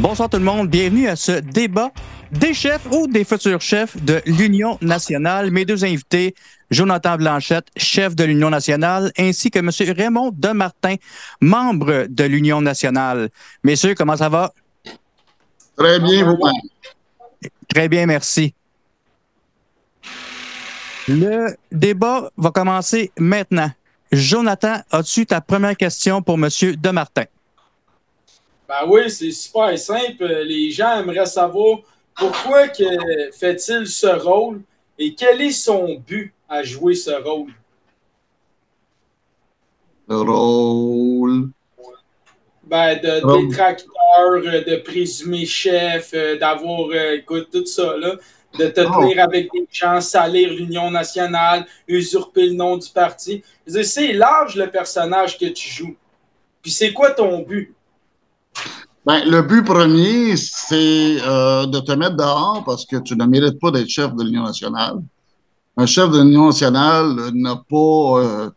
Bonsoir tout le monde, bienvenue à ce débat des chefs ou des futurs chefs de l'Union nationale. Mes deux invités, Jonathan Blanchette, chef de l'Union nationale, ainsi que M. Raymond Demartin, membre de l'Union nationale. Messieurs, comment ça va? Très bien, vous-même. Très bien, merci. Le débat va commencer maintenant. Jonathan, as-tu ta première question pour M. Demartin? Ben oui, c'est super simple. Les gens aimeraient savoir pourquoi fait-il ce rôle et quel est son but à jouer ce rôle? Le rôle. Ben, de détracteur, de présumé chef, d'avoir, écoute, tout ça, là, de te tenir avec des gens, salir l'Union nationale, usurper le nom du parti. C'est large le personnage que tu joues. Puis c'est quoi ton but? Ben, le but premier, c'est de te mettre dehors parce que tu ne mérites pas d'être chef de l'Union nationale. Un chef de l'Union nationale n'a pas,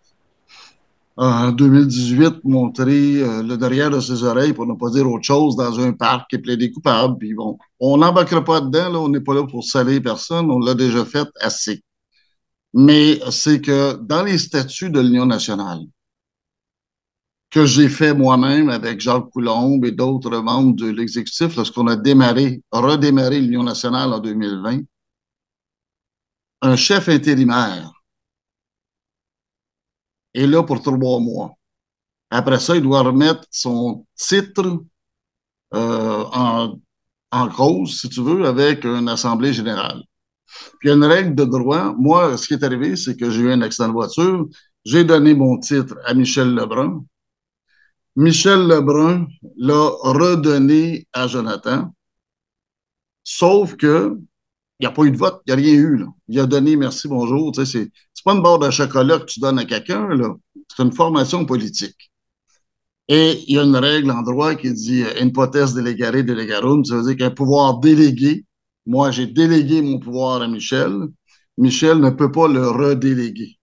en 2018, montré le derrière de ses oreilles, pour ne pas dire autre chose, dans un parc et plaider coupable. Puis bon, on n'embarquera pas dedans, là, on n'est pas là pour salir personne, on l'a déjà fait assez. Mais c'est que dans les statuts de l'Union nationale, que j'ai fait moi-même avec Jacques Coulombe et d'autres membres de l'exécutif lorsqu'on a redémarré l'Union nationale en 2020, un chef intérimaire est là pour 3 mois. Après ça, il doit remettre son titre en cause, si tu veux, avec une assemblée générale. Puis il y a une règle de droit. Moi, ce qui est arrivé, c'est que j'ai eu un accident de voiture. J'ai donné mon titre à Michel Lebrun. Michel Lebrun l'a redonné à Jonathan, sauf que il n'y a pas eu de vote, il n'y a rien eu. Là. Il a donné merci, bonjour. Tu sais, c'est pas une barre de chocolat que tu donnes à quelqu'un, là. C'est une formation politique. Et il y a une règle en droit qui dit in potest delegare delegarum, ça veut dire qu'un pouvoir délégué, moi j'ai délégué mon pouvoir à Michel, Michel ne peut pas le redéléguer.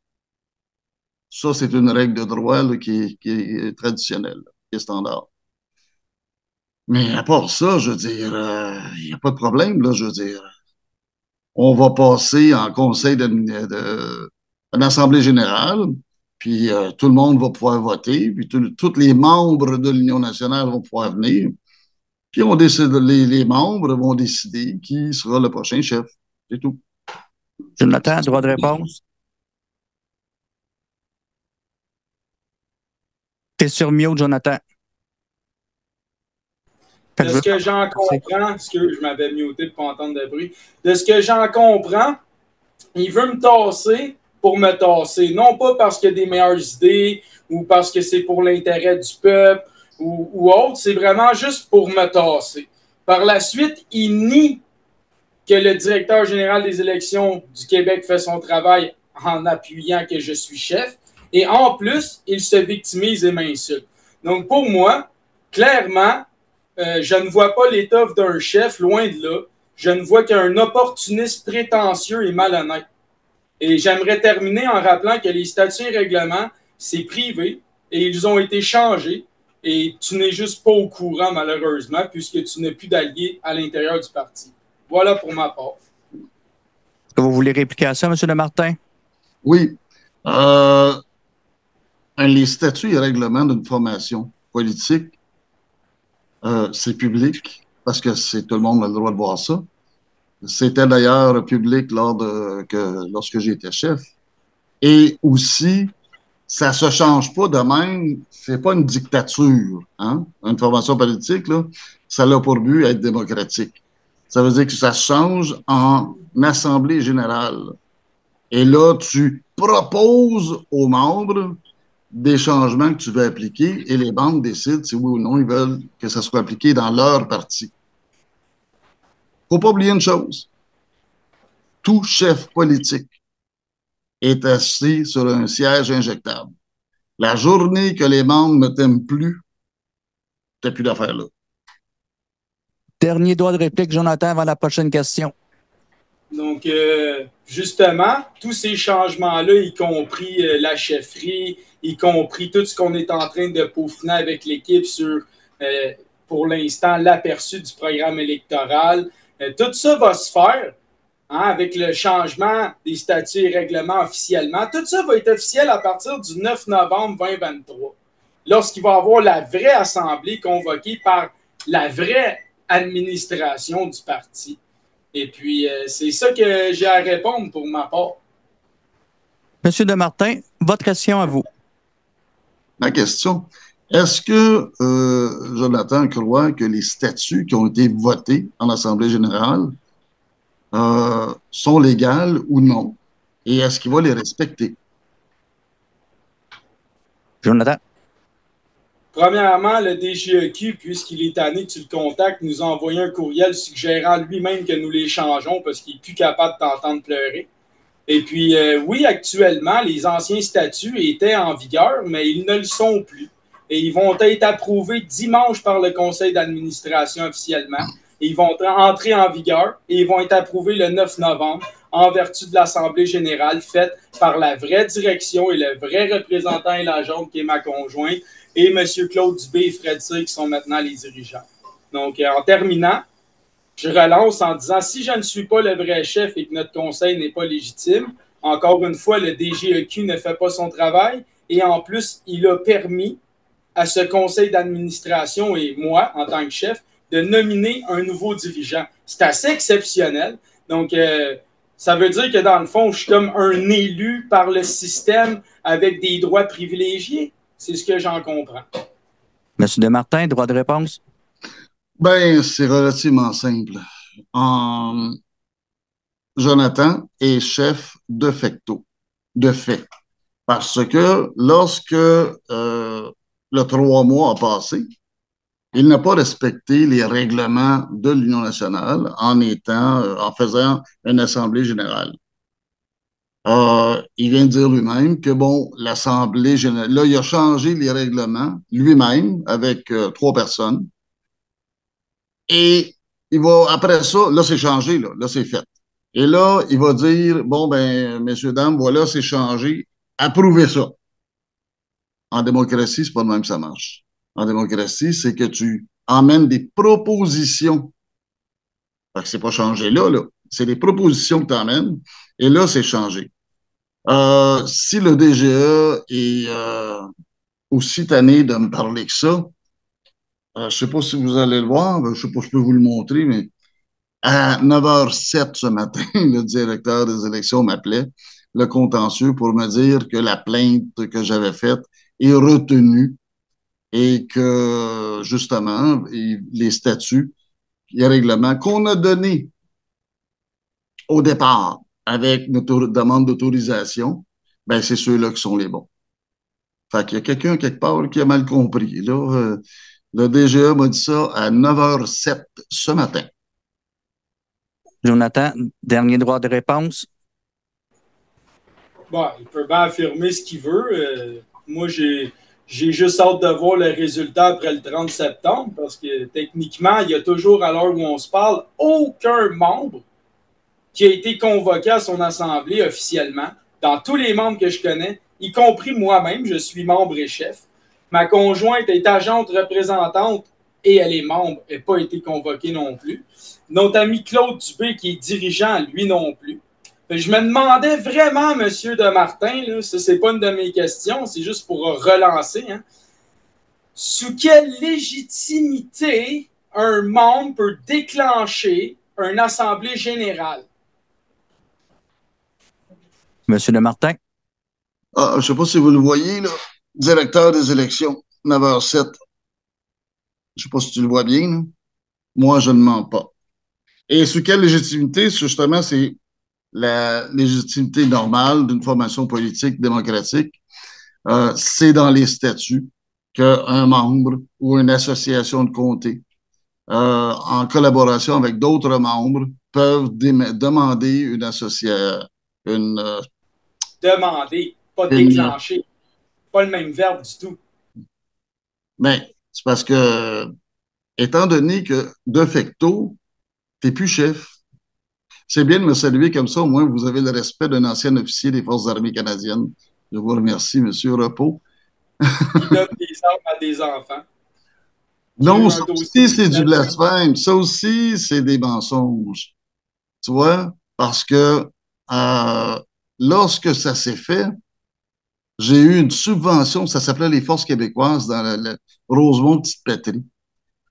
Ça, c'est une règle de droit là, qui est traditionnelle, qui est standard. Mais à part ça, je veux dire, il n'y a pas de problème, là, je veux dire. On va passer en conseil d'une assemblée générale, puis tout le monde va pouvoir voter, puis tous les membres de l'Union nationale vont pouvoir venir, puis les membres vont décider qui sera le prochain chef. C'est tout. Jonathan, droit de réponse? T'es sur mute, Jonathan. De ce que j'en comprends, excuse, je m'avais muté pour pas entendre de bruit. De ce que j'en comprends, il veut me tasser pour me tasser. Non pas parce qu'il y a des meilleures idées ou parce que c'est pour l'intérêt du peuple ou autre. C'est vraiment juste pour me tasser. Par la suite, il nie que le directeur général des élections du Québec fait son travail en appuyant que je suis chef. Et en plus, il se victimise et m'insulte. Donc pour moi, clairement, je ne vois pas l'étoffe d'un chef, loin de là. Je ne vois qu'un opportuniste prétentieux et malhonnête. Et j'aimerais terminer en rappelant que les statuts et règlements, c'est privé et ils ont été changés. Et tu n'es juste pas au courant, malheureusement, puisque tu n'as plus d'alliés à l'intérieur du parti. Voilà pour ma part. Est-ce que vous voulez répliquer à ça, M. Demartin? Oui. Les statuts et règlements d'une formation politique, c'est public parce que tout le monde a le droit de voir ça. C'était d'ailleurs public lorsque j'étais chef. Et aussi, ça se change pas de même. C'est pas une dictature, hein? Une formation politique, là, ça a pour but d'être démocratique. Ça veut dire que ça se change en assemblée générale. Et là, tu proposes aux membres des changements que tu veux appliquer et les membres décident si oui ou non ils veulent que ça soit appliqué dans leur parti. Faut pas oublier une chose. Tout chef politique est assis sur un siège injectable. La journée que les membres ne t'aiment plus, t'as plus d'affaires là. Dernier droit de réplique, Jonathan, avant la prochaine question. Donc, justement, tous ces changements-là, y compris la chefferie, y compris tout ce qu'on est en train de peaufiner avec l'équipe sur pour l'instant l'aperçu du programme électoral. Tout ça va se faire avec le changement des statuts et règlements officiellement. Tout ça va être officiel à partir du 9 novembre 2023, lorsqu'il va y avoir la vraie assemblée convoquée par la vraie administration du parti. Et puis, c'est ça que j'ai à répondre pour ma part. Monsieur Demartin, votre question à vous. Ma question, est-ce que Jonathan croit que les statuts qui ont été votés en Assemblée générale sont légales ou non? Et est-ce qu'il va les respecter? Jonathan? Premièrement, le DGEQ, puisqu'il est tanné que tu le contactes, nous a envoyé un courriel suggérant lui-même que nous les changeons parce qu'il n'est plus capable de t'entendre pleurer. Et puis, oui, actuellement, les anciens statuts étaient en vigueur, mais ils ne le sont plus. Et ils vont être approuvés dimanche par le conseil d'administration officiellement. Et ils vont entrer en vigueur et ils vont être approuvés le 9 novembre en vertu de l'Assemblée générale faite par la vraie direction et le vrai représentant et l'agente qui est ma conjointe et M. Claude Dubé et Fred Cyr qui sont maintenant les dirigeants. Donc, en terminant, je relance en disant, si je ne suis pas le vrai chef et que notre conseil n'est pas légitime, encore une fois, le DGEQ ne fait pas son travail et en plus, il a permis à ce conseil d'administration et moi, en tant que chef, de nominer un nouveau dirigeant. C'est assez exceptionnel. Donc, ça veut dire que dans le fond, je suis comme un élu par le système avec des droits privilégiés. C'est ce que j'en comprends. Monsieur Demartin, droit de réponse? Ben, c'est relativement simple. Jonathan est chef de facto, de fait. Parce que lorsque le 3 mois a passé, il n'a pas respecté les règlements de l'Union nationale en faisant une assemblée générale. Il vient de dire lui-même que, bon, l'assemblée générale, là, il a changé les règlements lui-même avec 3 personnes. Et il va, après ça, là, c'est changé, là c'est fait. Et là, il va dire, bon, ben, messieurs, dames, voilà, c'est changé, approuvez ça. En démocratie, c'est pas de même que ça marche. En démocratie, c'est que tu emmènes des propositions. Fait que c'est pas changé là. C'est des propositions que tu emmènes. Et là, c'est changé. Si le DGE est aussi tanné de me parler que ça, je sais pas si vous allez le voir, je sais pas, je peux vous le montrer, mais à 9h07 ce matin, le directeur des élections m'appelait, le contentieux, pour me dire que la plainte que j'avais faite est retenue et que, justement, les statuts, les règlements qu'on a donnés au départ avec notre demande d'autorisation, ben c'est ceux-là qui sont les bons. Fait qu'il y a quelqu'un quelque part qui a mal compris. Là, le DGE m'a dit ça à 9h07 ce matin. Jonathan, dernier droit de réponse? Bon, il peut bien affirmer ce qu'il veut. Moi, j'ai juste hâte de voir le résultat après le 30 septembre parce que techniquement, il y a toujours, à l'heure où on se parle, aucun membre qui a été convoqué à son assemblée officiellement. Dans tous les membres que je connais, y compris moi-même, je suis membre et chef. Ma conjointe est agente représentante et elle est membre, elle n'a pas été convoquée non plus. Notre ami Claude Dubé, qui est dirigeant, lui non plus. Je me demandais vraiment, monsieur Demartin, là, ça c'est pas une de mes questions, c'est juste pour relancer, hein, sous quelle légitimité un membre peut déclencher une assemblée générale? Monsieur Demartin? Je ne sais pas si vous le voyez, là, directeur des élections, 9h07. Je ne sais pas si tu le vois bien, là. Moi, je ne mens pas. Et sous quelle légitimité? Justement, c'est la légitimité normale d'une formation politique démocratique. C'est dans les statuts qu'un membre ou une association de comté, en collaboration avec d'autres membres, peuvent demander une association, Demander, pas déclencher. Pas le même verbe du tout. Mais c'est parce que, étant donné que, de facto, tu n'es plus chef, c'est bien de me saluer comme ça, au moins vous avez le respect d'un ancien officier des Forces armées canadiennes. Je vous remercie, M. Repos. Qui donne des armes à des enfants. Non, ça aussi, c'est du blasphème. Ça aussi, c'est des mensonges. Tu vois? Parce que euh, lorsque ça s'est fait, j'ai eu une subvention, ça s'appelait les Forces québécoises dans le Rosemont-Petite-Patrie.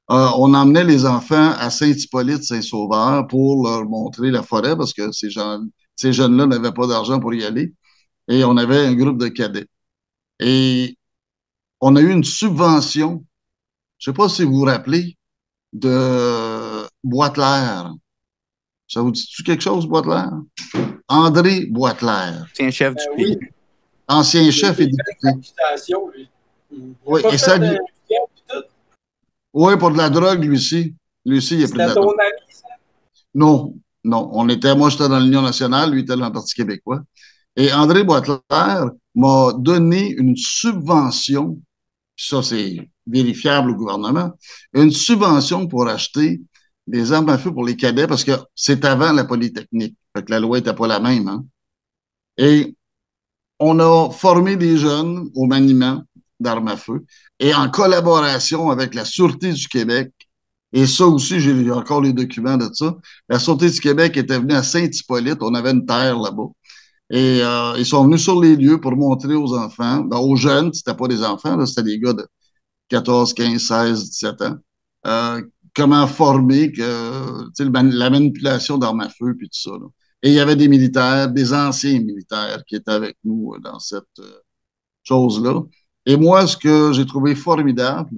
On emmenait les enfants à Saint-Hippolyte-Saint-Sauveur pour leur montrer la forêt parce que ces jeunes-là n'avaient pas d'argent pour y aller. Et on avait un groupe de cadets. Et on a eu une subvention, je ne sais pas si vous vous rappelez, de Boitelaire. Ça vous dit-tu quelque chose, Boitelaire? André Boitelaire. C'est un chef du pays. Oui. Ancien chef et député. Lui. Oui, et ça, oui, pour de la drogue, lui aussi. Lui aussi, il a pris de la drogue. C'était ton ami, ça? Non, non. Moi, j'étais dans l'Union nationale, lui était dans le Parti québécois. Et André Boitelaire m'a donné une subvention, ça c'est vérifiable au gouvernement, une subvention pour acheter des armes à feu pour les cadets parce que c'est avant la Polytechnique. Fait que la loi n'était pas la même. Hein? Et on a formé des jeunes au maniement d'armes à feu et en collaboration avec la Sûreté du Québec. Et ça aussi, j'ai encore les documents de ça. La Sûreté du Québec était venue à Saint-Hippolyte. On avait une terre là-bas. Et ils sont venus sur les lieux pour montrer aux enfants, aux jeunes, c'était pas des enfants, c'était des gars de 14, 15, 16, 17 ans, comment former la manipulation d'armes à feu puis tout ça. Là. Et il y avait des militaires, des anciens militaires qui étaient avec nous dans cette chose-là. Et moi, ce que j'ai trouvé formidable,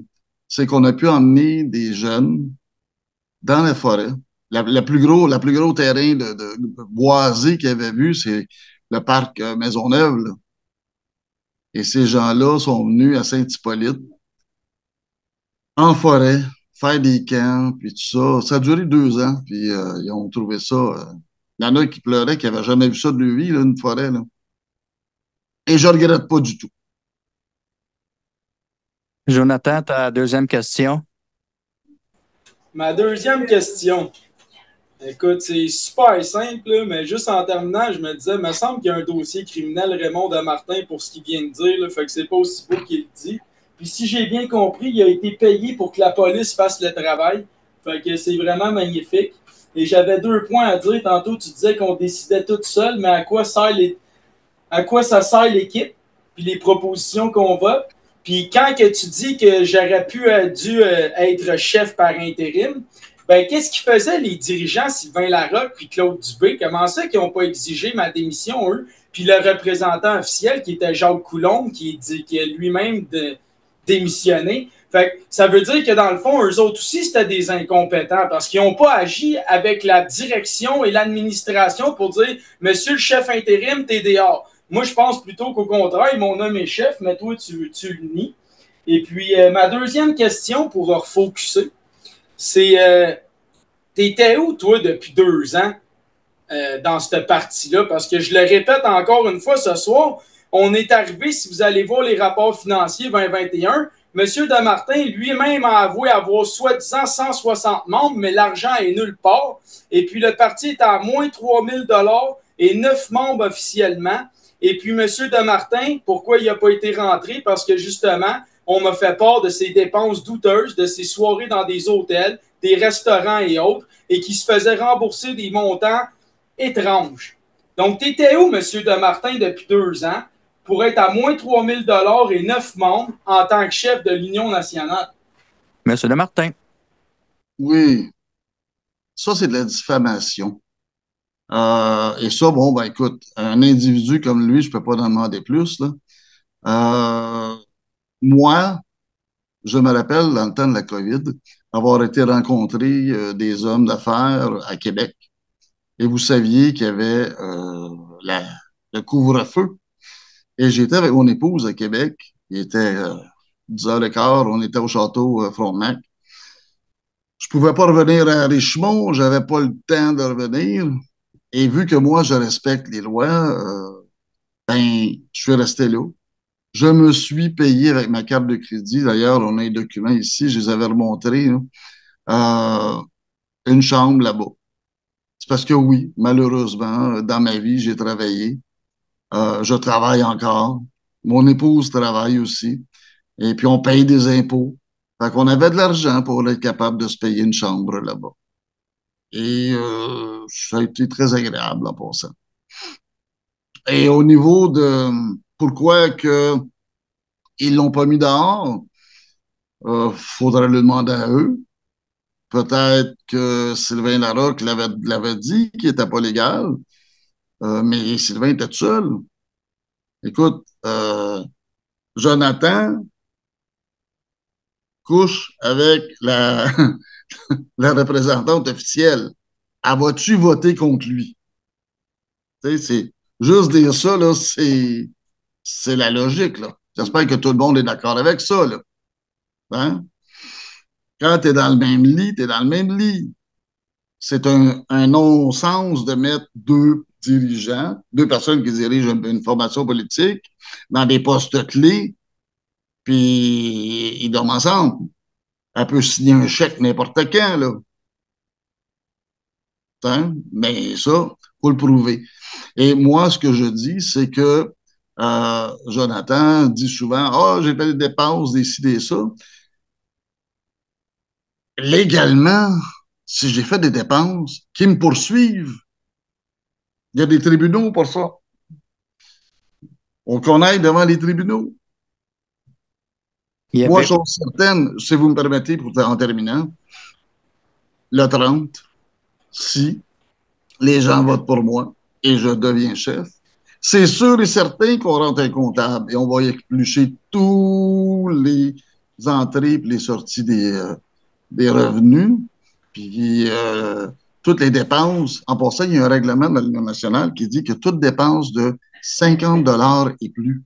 c'est qu'on a pu emmener des jeunes dans la forêt. Le plus gros terrain de boisé qu'il avait vu, c'est le parc Maisonneuve. Là. Et ces gens-là sont venus à Saint-Hippolyte, en forêt, faire des camps, puis tout ça. Ça a duré 2 ans, puis ils ont trouvé ça. Il y en a qui pleuraient, qui n'avaient jamais vu ça de leur vie, là, une forêt. Là. Et je ne regrette pas du tout. Jonathan, ta deuxième question. Ma deuxième question. Écoute, c'est super simple, là, mais juste en terminant, je me disais, il me semble qu'il y a un dossier criminel Raymond de Martin pour ce qu'il vient de dire, là, fait que c'est pas aussi beau qu'il le dit. Puis si j'ai bien compris, il a été payé pour que la police fasse le travail. Fait que c'est vraiment magnifique. Et j'avais 2 points à dire. Tantôt, tu disais qu'on décidait tout seul, mais à quoi ça sert l'équipe, puis les propositions qu'on va. Puis quand que tu dis que j'aurais dû être chef par intérim, ben qu'est-ce qu'ils faisaient les dirigeants Sylvain Larocque puis Claude Dubé? Comment ça qu'ils n'ont pas exigé ma démission, eux? Puis le représentant officiel qui était Jacques Coulombe, qui a lui-même démissionné. Fait que ça veut dire que dans le fond, eux autres aussi, c'était des incompétents parce qu'ils n'ont pas agi avec la direction et l'administration pour dire Monsieur le chef intérim, t'es dehors. Moi, je pense plutôt qu'au contraire, ils m'ont nommé chef, mais toi, tu le nies. Et puis, ma deuxième question pour refocuser, c'est t'étais où, toi, depuis 2 ans dans cette partie-là? Parce que je le répète encore une fois ce soir, on est arrivé, si vous allez voir les rapports financiers 2021, M. Damartin lui-même a avoué avoir soi-disant 160 membres, mais l'argent est nulle part. Et puis, le parti est à moins 3 000 et 9 membres officiellement. Et puis, M. Damartin, pourquoi il n'a pas été rentré? Parce que, justement, on m'a fait part de ses dépenses douteuses, de ses soirées dans des hôtels, des restaurants et autres, et qui se faisait rembourser des montants étranges. Donc, tu étais où, M. Damartin, depuis 2 ans, pour être à moins 3 000 et 9 membres en tant que chef de l'Union nationale? M. Damartin. Oui, ça, c'est de la diffamation. Et ça, bon, ben écoute, un individu comme lui, je peux pas en demander plus, là. Moi, je me rappelle, dans le temps de la COVID, avoir été rencontrer des hommes d'affaires à Québec. Et vous saviez qu'il y avait le couvre-feu. Et j'étais avec mon épouse à Québec. Il était 10h15, on était au château Frontenac. Je pouvais pas revenir à Richemont, j'avais pas le temps de revenir. Et vu que moi, je respecte les lois, ben, je suis resté là. Je me suis payé avec ma carte de crédit. D'ailleurs, on a les documents ici, je les avais remontrés, une chambre là-bas. C'est parce que oui, malheureusement, dans ma vie, j'ai travaillé. Je travaille encore. Mon épouse travaille aussi. Et puis, on paye des impôts. Fait qu'on avait de l'argent pour être capable de se payer une chambre là-bas. Et ça a été très agréable en passant. Et au niveau de pourquoi que ils l'ont pas mis dehors, faudrait le demander à eux. Peut-être que Sylvain Larocque l'avait dit qu'il n'était pas légal, mais Sylvain était tout seul. Écoute, Jonathan couche avec la représentante officielle. Elle va-tu voter contre lui? Tu sais, c'est juste dire ça, là, c'est la logique, là. J'espère que tout le monde est d'accord avec ça, là. Hein? Quand tu es dans le même lit, tu es dans le même lit. C'est un non-sens de mettre deux dirigeants, deux personnes qui dirigent une formation politique dans des postes clés, puis ils dorment ensemble. Elle peut signer un chèque n'importe quand, là. Hein? Mais ça, faut le prouver. Et moi, ce que je dis, c'est que Jonathan dit souvent, ah, j'ai fait des dépenses, des ci, des ça. Légalement, si j'ai fait des dépenses qui me poursuivent, il y a des tribunaux pour ça. On connaît devant les tribunaux. Moi, chose certaine, si vous me permettez, en terminant, le 30, si les gens votent pour moi et je deviens chef, c'est sûr et certain qu'on rentre un comptable et on va y éplucher tous les entrées et les sorties des revenus, puis toutes les dépenses. En passant, il y a un règlement de l'Union nationale qui dit que toute dépense de 50 $ et plus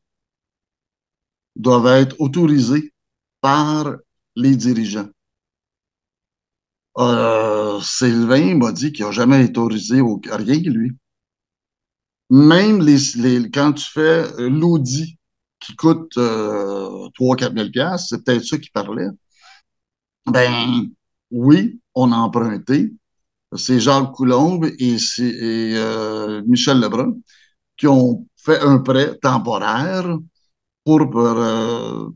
doivent être autorisées par les dirigeants. Sylvain m'a dit qu'il n'a jamais autorisé rien, lui. Même quand tu fais l'audit qui coûte 3-4 000 $, c'est peut-être ça qu'il parlait. Ben oui, on a emprunté. C'est Jacques Coulombe et Michel Lebrun qui ont fait un prêt temporaire pour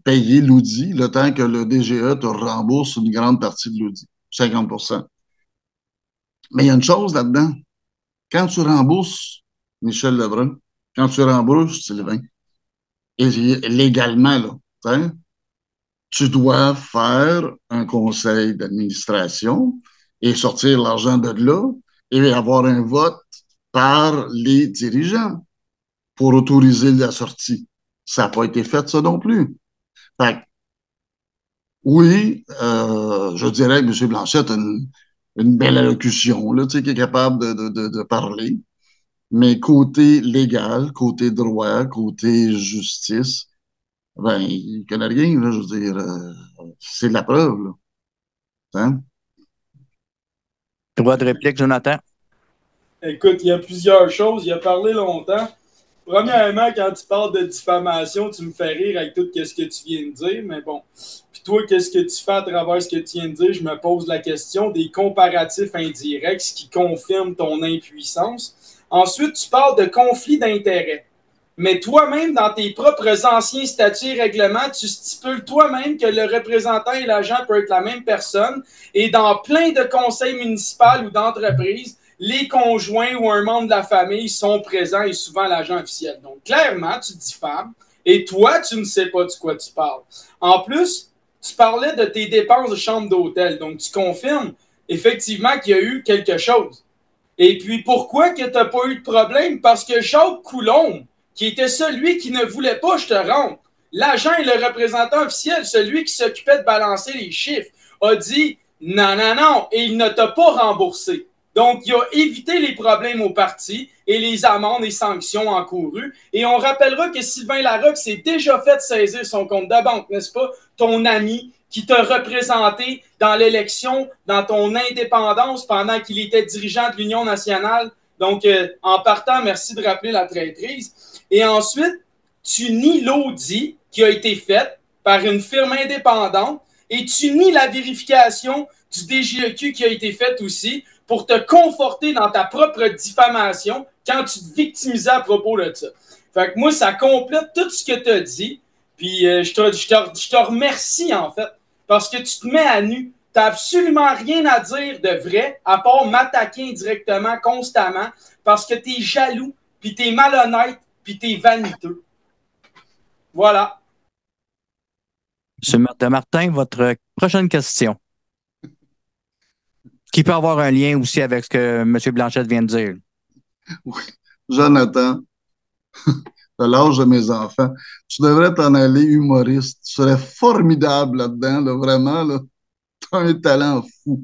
payer l'audit le temps que le DGE te rembourse une grande partie de l'audit, 50 %. Mais il y a une chose là-dedans. Quand tu rembourses Michel Lebrun, quand tu rembourses Sylvain, et légalement, là, hein, tu dois faire un conseil d'administration et sortir l'argent de là et avoir un vote par les dirigeants pour autoriser la sortie. Ça n'a pas été fait, ça non plus. Fait que, oui, je dirais que M. Blanchette a une belle allocution, là, tu sais, qui est capable de parler. Mais côté légal, côté droit, côté justice, ben, il connaît rien, là, je veux dire. C'est de la preuve, là. Hein? Droit de réplique, Jonathan. Écoute, il y a plusieurs choses. Il a parlé longtemps. Premièrement, quand tu parles de diffamation, tu me fais rire avec tout ce que tu viens de dire, mais bon. Puis toi, qu'est-ce que tu fais à travers ce que tu viens de dire? Je me pose la question des comparatifs indirects, ce qui confirme ton impuissance. Ensuite, tu parles de conflit d'intérêts. Mais toi-même, dans tes propres anciens statuts et règlements, tu stipules toi-même que le représentant et l'agent peuvent être la même personne. Et dans plein de conseils municipaux ou d'entreprises, les conjoints ou un membre de la famille sont présents et souvent l'agent officiel. Donc, clairement, tu diffames et toi, tu ne sais pas de quoi tu parles. En plus, tu parlais de tes dépenses de chambre d'hôtel. Donc, tu confirmes effectivement qu'il y a eu quelque chose. Et puis, pourquoi que tu n'as pas eu de problème? Parce que Jacques Coulombe, qui était celui qui ne voulait pas, je te rends, l'agent et le représentant officiel, celui qui s'occupait de balancer les chiffres, a dit non, non, non, et il ne t'a pas remboursé. Donc, il a évité les problèmes au parti et les amendes et sanctions encourues. Et on rappellera que Sylvain Larocque s'est déjà fait saisir son compte de banque, n'est-ce pas? Ton ami qui t'a représenté dans l'élection, dans ton indépendance pendant qu'il était dirigeant de l'Union nationale. Donc, en partant, merci de rappeler la traîtrise. Et ensuite, tu nies l'audit qui a été fait par une firme indépendante et tu nies la vérification du DGEQ qui a été faite aussi pour te conforter dans ta propre diffamation quand tu te victimisais à propos de ça. Fait que moi, ça complète tout ce que tu as dit. Puis je te remercie, en fait, parce que tu te mets à nu. Tu n'as absolument rien à dire de vrai, à part m'attaquer indirectement, constamment, parce que tu es jaloux, puis tu es malhonnête, puis tu es vaniteux. Voilà. M. Martin, votre prochaine question, qui peut avoir un lien aussi avec ce que M. Blanchette vient de dire. Oui. Jonathan, de l'âge de mes enfants, tu devrais t'en aller humoriste. Tu serais formidable là-dedans, là, vraiment. Là. Tu as un talent fou.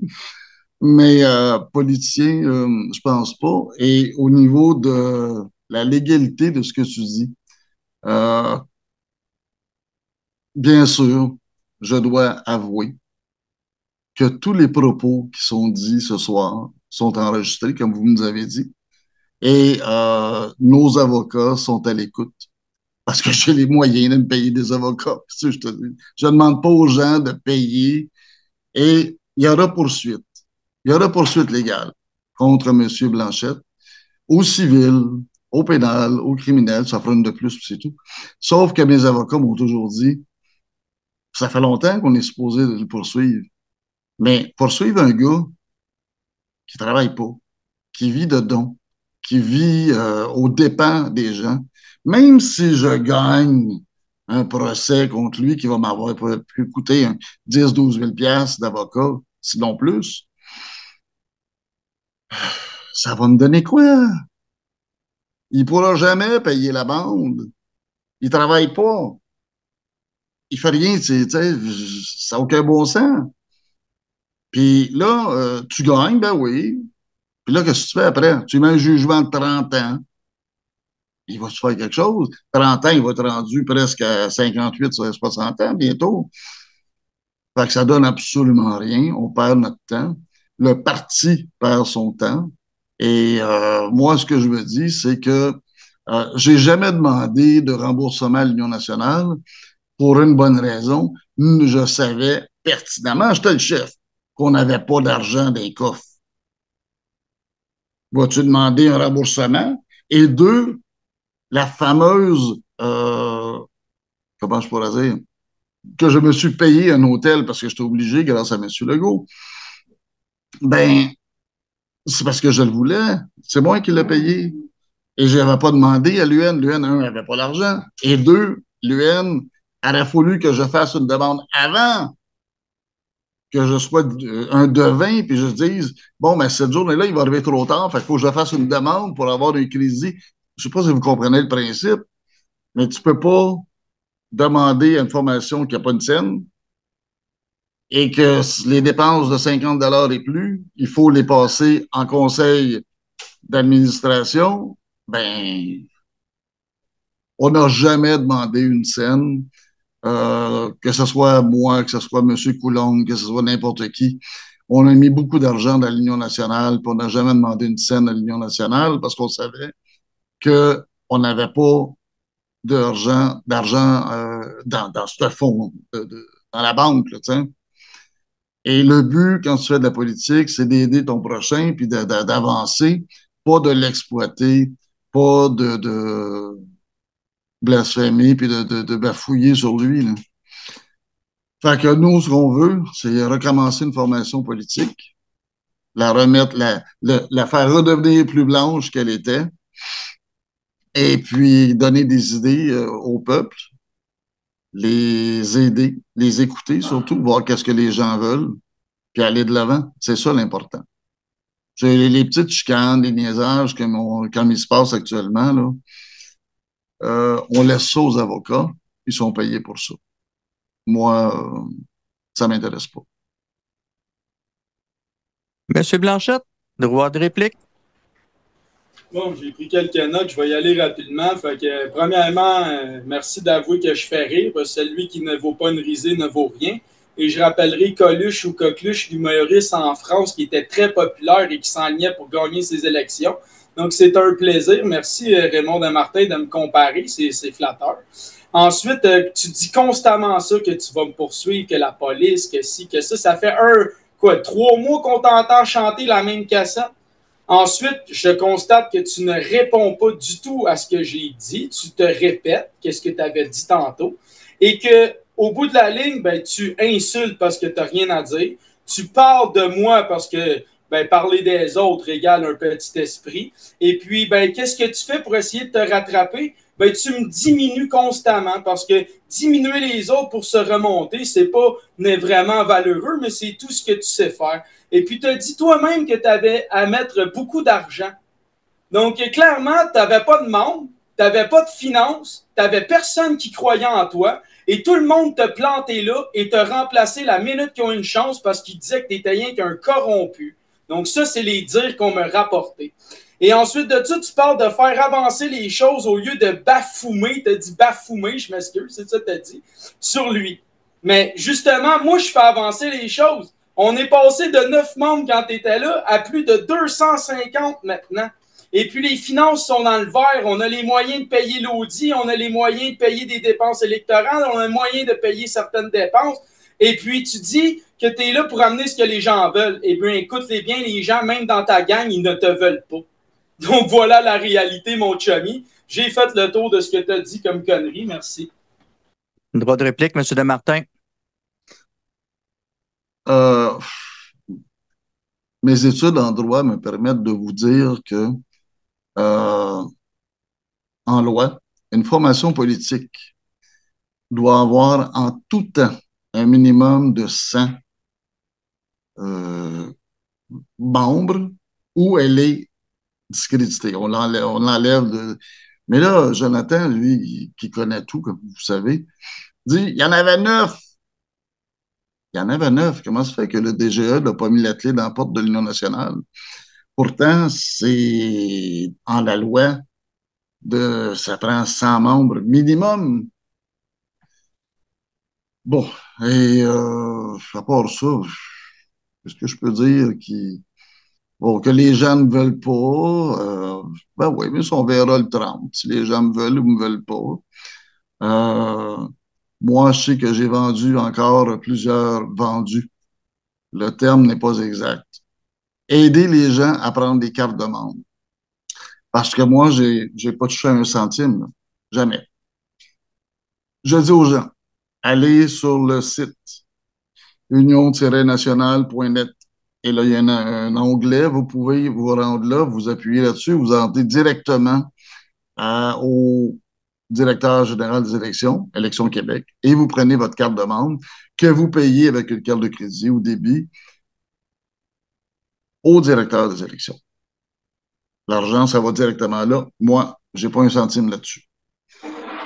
Mais politicien, je pense pas. Et au niveau de la légalité de ce que tu dis, euh, bien sûr, je dois avouer que tous les propos qui sont dits ce soir sont enregistrés, comme vous nous avez dit, et nos avocats sont à l'écoute. Parce que j'ai les moyens de me payer des avocats. Je te dis. Je ne demande pas aux gens de payer. Et il y aura poursuite. Il y aura poursuite légale contre M. Blanchette, au civil, au pénal, au criminel. Ça fera une de plus, c'est tout. Sauf que mes avocats m'ont toujours dit, ça fait longtemps qu'on est supposé le poursuivre. Mais poursuivre un gars qui travaille pas, qui vit de dons, qui vit aux dépens des gens, même si je gagne un procès contre lui qui va m'avoir pu coûter 10-12 000 d'avocat, sinon plus, ça va me donner quoi? Il pourra jamais payer la bande. Il travaille pas. Il fait rien, tu sais, ça n'a aucun bon sens. Puis là, tu gagnes, ben oui. Puis là, qu'est-ce que tu fais après? Tu mets un jugement de 30 ans. Il va se faire quelque chose. 30 ans, il va être rendu presque à 58, 60 ans bientôt. Fait que ça donne absolument rien. On perd notre temps. Le parti perd son temps. Et moi, ce que je me dis, c'est que j'ai jamais demandé de remboursement à l'Union nationale pour une bonne raison. Je savais pertinemment, j'étais le chef, qu'on n'avait pas d'argent dans les coffres. Vas-tu demander un remboursement? Et deux, la fameuse, comment je pourrais dire, que je me suis payé un hôtel parce que j'étais obligé grâce à M. Legault. Ben, c'est parce que je le voulais. C'est moi qui l'ai payé. Et je n'avais pas demandé à l'UN. L'UN, un, n'avait pas l'argent. Et deux, l'UN aurait fallu que je fasse une demande avant que je sois un devin, puis je dise, bon, mais cette journée-là, il va arriver trop tard, fait qu'il faut que je fasse une demande pour avoir un crédit. Je sais pas si vous comprenez le principe, mais tu peux pas demander une formation qui n'a pas une scène et que les dépenses de 50 et plus, il faut les passer en conseil d'administration. Ben, on n'a jamais demandé une scène, que ce soit moi, que ce soit M. Coulombe, que ce soit n'importe qui. On a mis beaucoup d'argent dans l'Union nationale, puis on n'a jamais demandé une scène à l'Union nationale parce qu'on savait qu'on n'avait pas d'argent dans ce fonds, dans la banque, là, tu sais. Et le but, quand tu fais de la politique, c'est d'aider ton prochain, puis d'avancer, pas de l'exploiter, pas de blasphémer, puis de bafouiller sur lui, là. Fait que nous, ce qu'on veut, c'est recommencer une formation politique, la remettre, la faire redevenir plus blanche qu'elle était, et puis donner des idées au peuple, les aider, les écouter surtout, voir qu'est-ce que les gens veulent, puis aller de l'avant. C'est ça l'important. C'est les petites chicanes, les niaisages comme il se passe actuellement, là, on laisse ça aux avocats, ils sont payés pour ça. Moi, ça m'intéresse pas. Monsieur Blanchette, droit de réplique. Bon, j'ai pris quelques notes, je vais y aller rapidement. Fait que, premièrement, merci d'avouer que je fais rire. Celui qui ne vaut pas une risée ne vaut rien. Et je rappellerai Coluche ou Coqueluche, l'humoriste en France qui était très populaire et qui s'enlignait pour gagner ses élections. Donc, c'est un plaisir. Merci, Raymond Desmartins, de me comparer. C'est flatteur. Ensuite, tu dis constamment ça, que tu vas me poursuivre, que la police, que ci, que ça. Ça fait 3 mois qu'on t'entend chanter la même cassette. Ensuite, je constate que tu ne réponds pas du tout à ce que j'ai dit. Tu te répètes, qu'est-ce que tu avais dit tantôt. Et que au bout de la ligne, ben, tu insultes parce que tu n'as rien à dire. Tu parles de moi parce que ben, parler des autres égale un petit esprit. Et puis, ben, qu'est-ce que tu fais pour essayer de te rattraper? Ben, tu me diminues constamment parce que diminuer les autres pour se remonter, c'est pas vraiment valeureux, mais c'est tout ce que tu sais faire. Et puis, tu as dit toi-même que tu avais à mettre beaucoup d'argent. Donc, clairement, tu n'avais pas de membres, tu n'avais pas de finances, tu n'avais personne qui croyait en toi, et tout le monde te planté là et te remplacé la minute qu'ils ont une chance parce qu'ils disaient que tu étais rien qu'un corrompu. Donc, ça, c'est les dires qu'on me rapportait. Et ensuite de ça, tu parles de faire avancer les choses au lieu de bafoumer. Tu as dit bafoumer, je m'excuse, c'est ça que tu as dit, sur lui. Mais justement, moi, je fais avancer les choses. On est passé de 9 membres quand tu étais là à plus de 250 maintenant. Et puis, les finances sont dans le vert. On a les moyens de payer l'audit, on a les moyens de payer des dépenses électorales, on a les moyens de payer certaines dépenses. Et puis, tu dis que tu es là pour amener ce que les gens veulent. Eh bien, écoute-les bien, les gens, même dans ta gang, ils ne te veulent pas. Donc, voilà la réalité, mon chummy. J'ai fait le tour de ce que tu as dit comme connerie. Merci. Droit de réplique, M. Desmartins. Mes études en droit me permettent de vous dire que en loi, une formation politique doit avoir en tout temps un minimum de 100 membres où elle est discréditée. On l'enlève de... Mais là, Jonathan, lui, qui connaît tout, comme vous savez, dit, il y en avait 9. Il y en avait 9. Comment se fait que le DGE n'a pas mis la clé dans la porte de l'Union nationale? Pourtant, c'est en la loi ça prend 100 membres minimum. Bon, et à part ça, qu'est-ce que je peux dire bon, que les gens ne veulent pas, ben oui, mais ça, on verra le 30, si les gens me veulent ou me veulent pas. Moi, je sais que j'ai vendu encore plusieurs vendus. Le terme n'est pas exact. Aider les gens à prendre des cartes de membre. Parce que moi, j'ai pas touché un centime, là. Jamais. Je dis aux gens, allez sur le site union-nationale.net et là, il y a un onglet, vous pouvez vous rendre là, vous appuyez là-dessus, vous entrez directement au directeur général des élections, Élections Québec, et vous prenez votre carte de membre que vous payez avec une carte de crédit ou débit au directeur des élections. L'argent, ça va directement là. Moi, j'ai pas un centime là-dessus.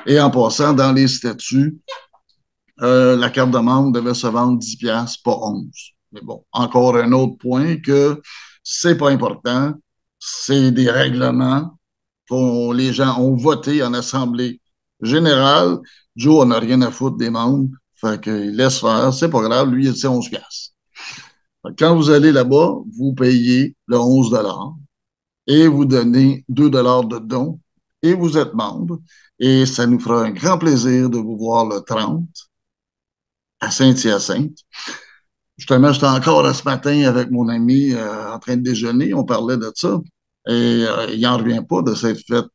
Et en passant, dans les statuts, la carte de membre devait se vendre 10$, pas 11. Mais bon, encore un autre point que c'est pas important. C'est des règlements que les gens ont voté en assemblée générale. Joe, on n'a rien à foutre des membres. Fait qu'il laisse faire. C'est pas grave. Lui, c'est 11$. Quand vous allez là-bas, vous payez le 11$ et vous donnez 2$ de don et vous êtes membre. Et ça nous fera un grand plaisir de vous voir le 30 à Saint-Hyacinthe. Justement, j'étais encore ce matin avec mon ami en train de déjeuner. On parlait de ça. Et il n'en revient pas de s'être fait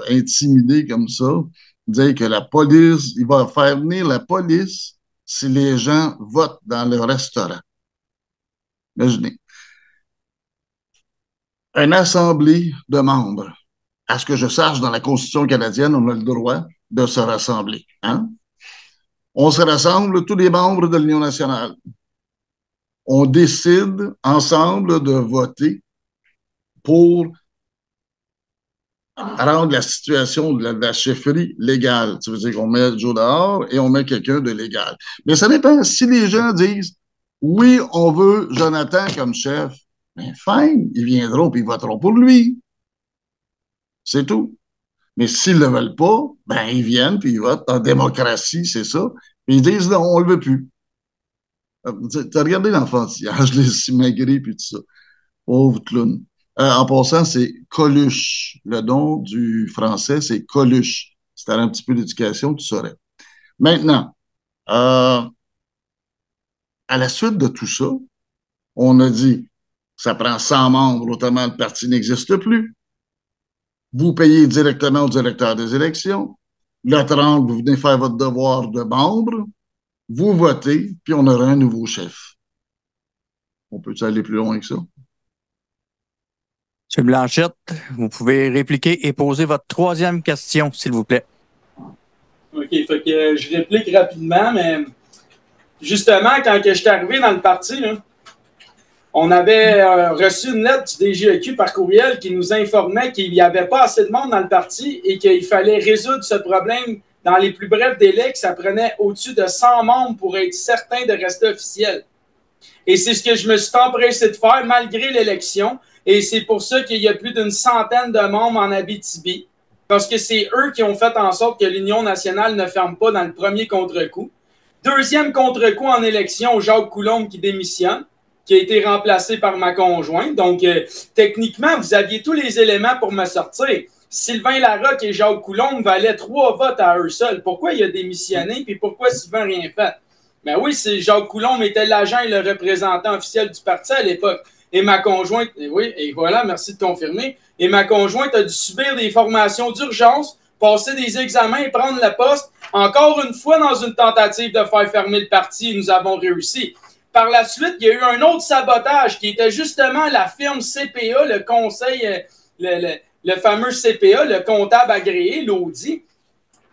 intimider comme ça. Dire que la police, il va faire venir la police si les gens votent dans le restaurant. Imaginez. Une assemblée de membres. À ce que je sache, dans la Constitution canadienne, on a le droit de se rassembler. Hein? On se rassemble, tous les membres de l'Union nationale. On décide ensemble de voter pour rendre la situation de la chefferie légale. Ça veut dire qu'on met Joe dehors et on met quelqu'un de légal. Mais ça dépend. Si les gens disent oui, on veut Jonathan comme chef, ben fine, ils viendront et ils voteront pour lui. C'est tout. Mais s'ils ne le veulent pas, ben ils viennent puis ils votent. En démocratie, c'est ça. Puis ils disent non, on ne le veut plus. T'as regardé l'enfantillage, les simagrées puis tout ça. Pauvre clown. En passant, c'est Coluche. Le nom du français, c'est Coluche. Si tu as un petit peu d'éducation, tu saurais. Maintenant, à la suite de tout ça, on a dit, ça prend 100 membres, autrement le parti n'existe plus. Vous payez directement au directeur des élections. Le 30, vous venez faire votre devoir de membre. vous votez, puis on aura un nouveau chef. On peut-tu aller plus loin que ça? M. Blanchette, vous pouvez répliquer et poser votre troisième question, s'il vous plaît. OK, fait que je réplique rapidement, mais justement, quand je suis arrivé dans le parti, là, on avait reçu une lettre du DGEQ par courriel qui nous informait qu'il n'y avait pas assez de monde dans le parti et qu'il fallait résoudre ce problème dans les plus brefs délais, que ça prenait au-dessus de 100 membres pour être certain de rester officiel. Et c'est ce que je me suis empressé de faire malgré l'élection. Et c'est pour ça qu'il y a plus d'une centaine de membres en Abitibi, parce que c'est eux qui ont fait en sorte que l'Union nationale ne ferme pas dans le premier contre-coup. Deuxième contre-coup en élection, Jacques Coulombe qui démissionne, qui a été remplacé par ma conjointe. Donc, techniquement, vous aviez tous les éléments pour me sortir. Sylvain Larocque et Jacques Coulombe valaient 3 votes à eux seuls. Pourquoi il a démissionné, puis pourquoi Sylvain n'a rien fait? Ben oui, c'est Jacques Coulombe était l'agent et le représentant officiel du parti à l'époque. Et ma conjointe, et oui, et voilà, merci de confirmer. Et ma conjointe a dû subir des formations d'urgence, passer des examens et prendre la poste, encore une fois dans une tentative de faire fermer le parti, et nous avons réussi. Par la suite, il y a eu un autre sabotage qui était justement la firme CPA, le conseil, le fameux CPA, le comptable agréé, l'audit,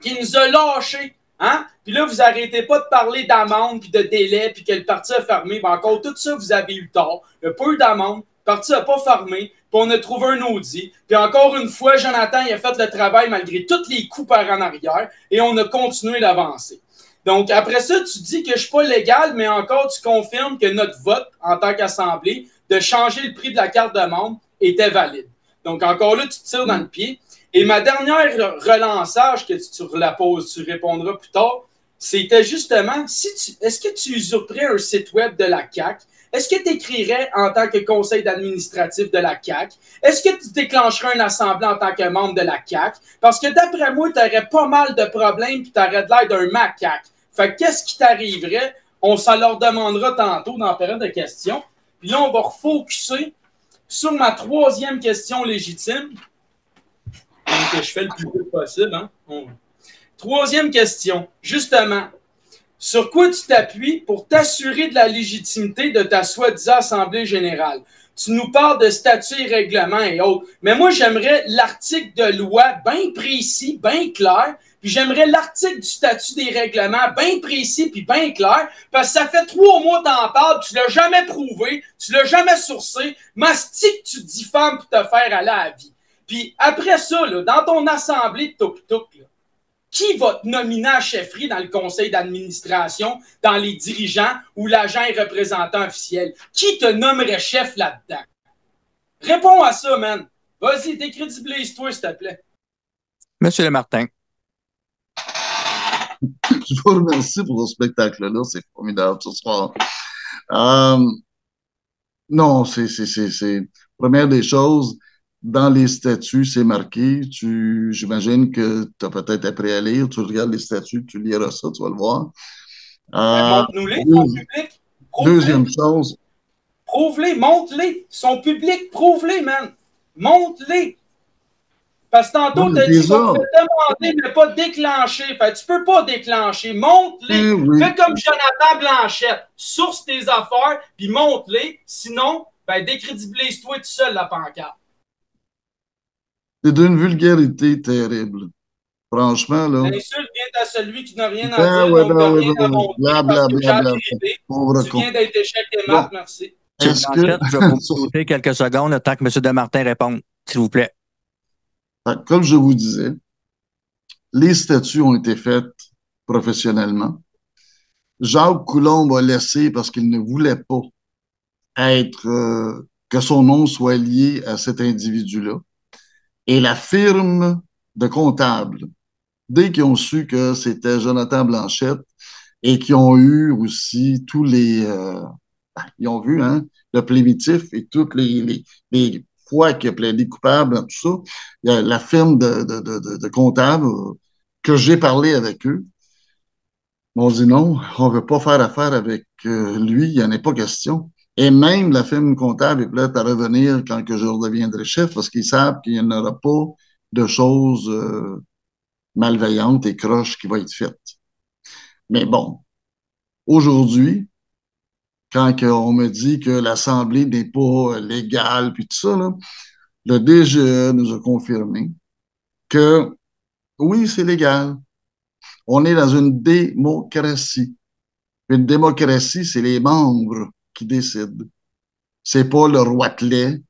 qui nous a lâchés. Hein? Puis là, vous n'arrêtez pas de parler d'amende, puis de délai, puis que le parti a fermé. Ben encore, tout ça, vous avez eu tort. Il n'y a pas eu d'amende. Le parti n'a pas fermé. Puis on a trouvé un audit. Puis encore une fois, Jonathan, il a fait le travail malgré tous les coups par en arrière. Et on a continué d'avancer. Donc, après ça, tu dis que je ne suis pas légal, mais encore, tu confirmes que notre vote, en tant qu'Assemblée, de changer le prix de la carte de membre était valide. Donc, encore là, tu te tires dans le pied. Et ma dernière relançage, que tu la poses, tu répondras plus tard, c'était justement, est-ce que tu usurperais un site web de la CAQ? Est-ce que tu écrirais en tant que conseil administratif de la CAQ? Est-ce que tu déclencherais une assemblée en tant que membre de la CAQ? Parce que d'après moi, tu aurais pas mal de problèmes puis tu aurais de l'air d'un macaque. Fait que qu'est-ce qui t'arriverait? On s'en leur demandera tantôt dans la période de questions. Puis là, on va refocuser sur ma troisième question légitime. Donc, je fais le plus vite possible. Hein? Troisième question. Justement, sur quoi tu t'appuies pour t'assurer de la légitimité de ta soi-disant Assemblée générale? Tu nous parles de statuts et règlements et autres. Mais moi, j'aimerais l'article de loi bien précis, bien clair. Puis j'aimerais l'article du statut des règlements bien précis puis bien clair. Parce que ça fait 3 mois que t'en parles, tu l'as jamais prouvé, tu l'as jamais sourcé. Mastique, tu te diffames pour te faire aller à la vie. Puis après ça, là, dans ton assemblée de tuk-tuk, qui va te nominer à chefferie dans le conseil d'administration, dans les dirigeants ou l'agent et représentant officiel? Qui te nommerait chef là-dedans? Réponds à ça, man. Vas-y, décrédibilise-toi, s'il te plaît. Monsieur Lemartin. Je vous remercie pour ce spectacle-là. C'est formidable ce soir. Non, c'est première des choses. Dans les statuts, c'est marqué. J'imagine que tu as peut-être appris à lire. Tu regardes les statuts, tu liras ça, tu vas le voir. Montre-nous-les, sont publics. Deuxième chose. Prouve-les, montre-les. Sont publics, prouve-les, man. Montre-les. Parce que tantôt, tu as dit qu'on peut demander, mais pas déclencher. Fait tu peux pas déclencher. Montre-les. Oui. Fais comme Jonathan Blanchette. Source tes affaires, puis montre-les. Sinon, ben, décrédibilise-toi tout seul, la pancarte. C'est d'une vulgarité terrible. Franchement, là. L'insulte vient à celui qui n'a rien à dire, donc n'a rien à montrer. Tu viens d'être échec et mat, merci. Est-ce que... Je vais vous sauter quelques secondes le temps que M. Desmartins réponde, s'il vous plaît. Comme je vous disais, les statuts ont été faits professionnellement. Jacques Coulombe a laissé parce qu'il ne voulait pas que son nom soit lié à cet individu-là. Et la firme de comptables, dès qu'ils ont su que c'était Jonathan Blanchette et qu'ils ont eu aussi tous les... ils ont vu le plénitif et toutes les fois qu'il a plaidé coupable, tout ça. Il y a la firme de comptables que j'ai parlé avec eux. On dit non, on ne veut pas faire affaire avec lui, il n'y en a pas question. Et même la firme comptable est prête à revenir quand que je redeviendrai chef parce qu'ils savent qu'il n'y en aura pas de choses malveillantes et croches qui vont être faites. Mais bon, aujourd'hui, quand on me dit que l'Assemblée n'est pas légale, puis tout ça, là, le DGE nous a confirmé que oui, c'est légal. On est dans une démocratie. Une démocratie, c'est les membres qui décident. C'est pas le roitelet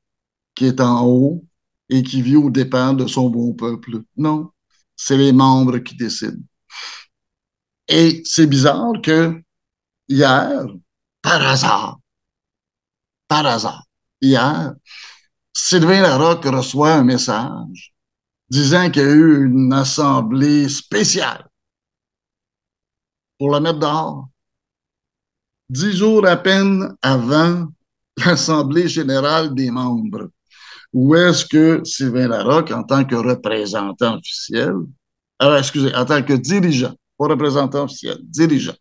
qui est en haut et qui vit aux dépens de son bon peuple. Non, c'est les membres qui décident. Et c'est bizarre que hier, par hasard, hier, Sylvain Larocque reçoit un message disant qu'il y a eu une assemblée spéciale pour la mettre dehors. 10 jours à peine avant l'Assemblée générale des membres. Où est-ce que Sylvain Larocque, en tant que représentant officiel, en tant que dirigeant, pas représentant officiel, dirigeant,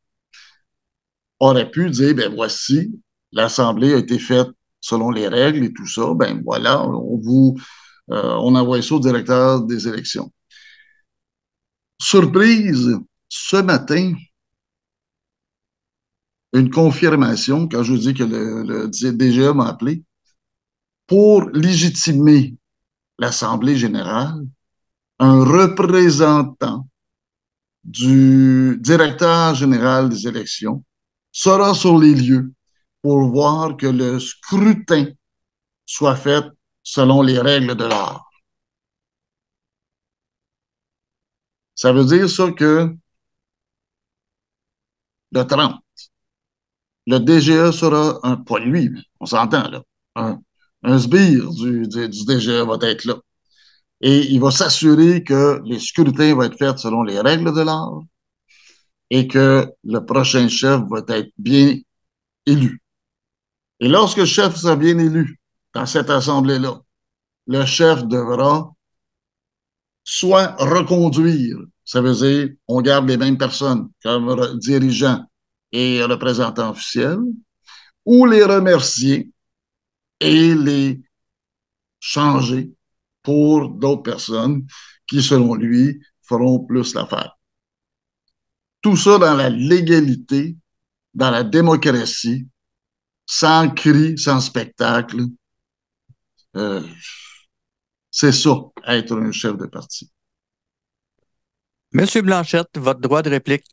aurait pu dire, ben voici, l'Assemblée a été faite selon les règles et tout ça, ben voilà, on envoie ça au directeur des élections. Surprise, ce matin, une confirmation, quand je vous dis que le DGE m'a appelé, pour légitimer l'Assemblée générale, un représentant du directeur général des élections sera sur les lieux pour voir que le scrutin soit fait selon les règles de l'art. Ça veut dire ça que le 30, le DGE sera pas lui, on s'entend là, un sbire du DGE va être là. Et il va s'assurer que les scrutins vont être faits selon les règles de l'art et que le prochain chef va être bien élu. Et lorsque le chef sera bien élu dans cette assemblée-là, le chef devra soit reconduire, ça veut dire on garde les mêmes personnes comme dirigeants et représentants officiels, ou les remercier et les changer pour d'autres personnes qui, selon lui, feront plus l'affaire. Tout ça dans la légalité, dans la démocratie, sans cri, sans spectacle. C'est ça, être un chef de parti. Monsieur Blanchette, votre droit de réplique.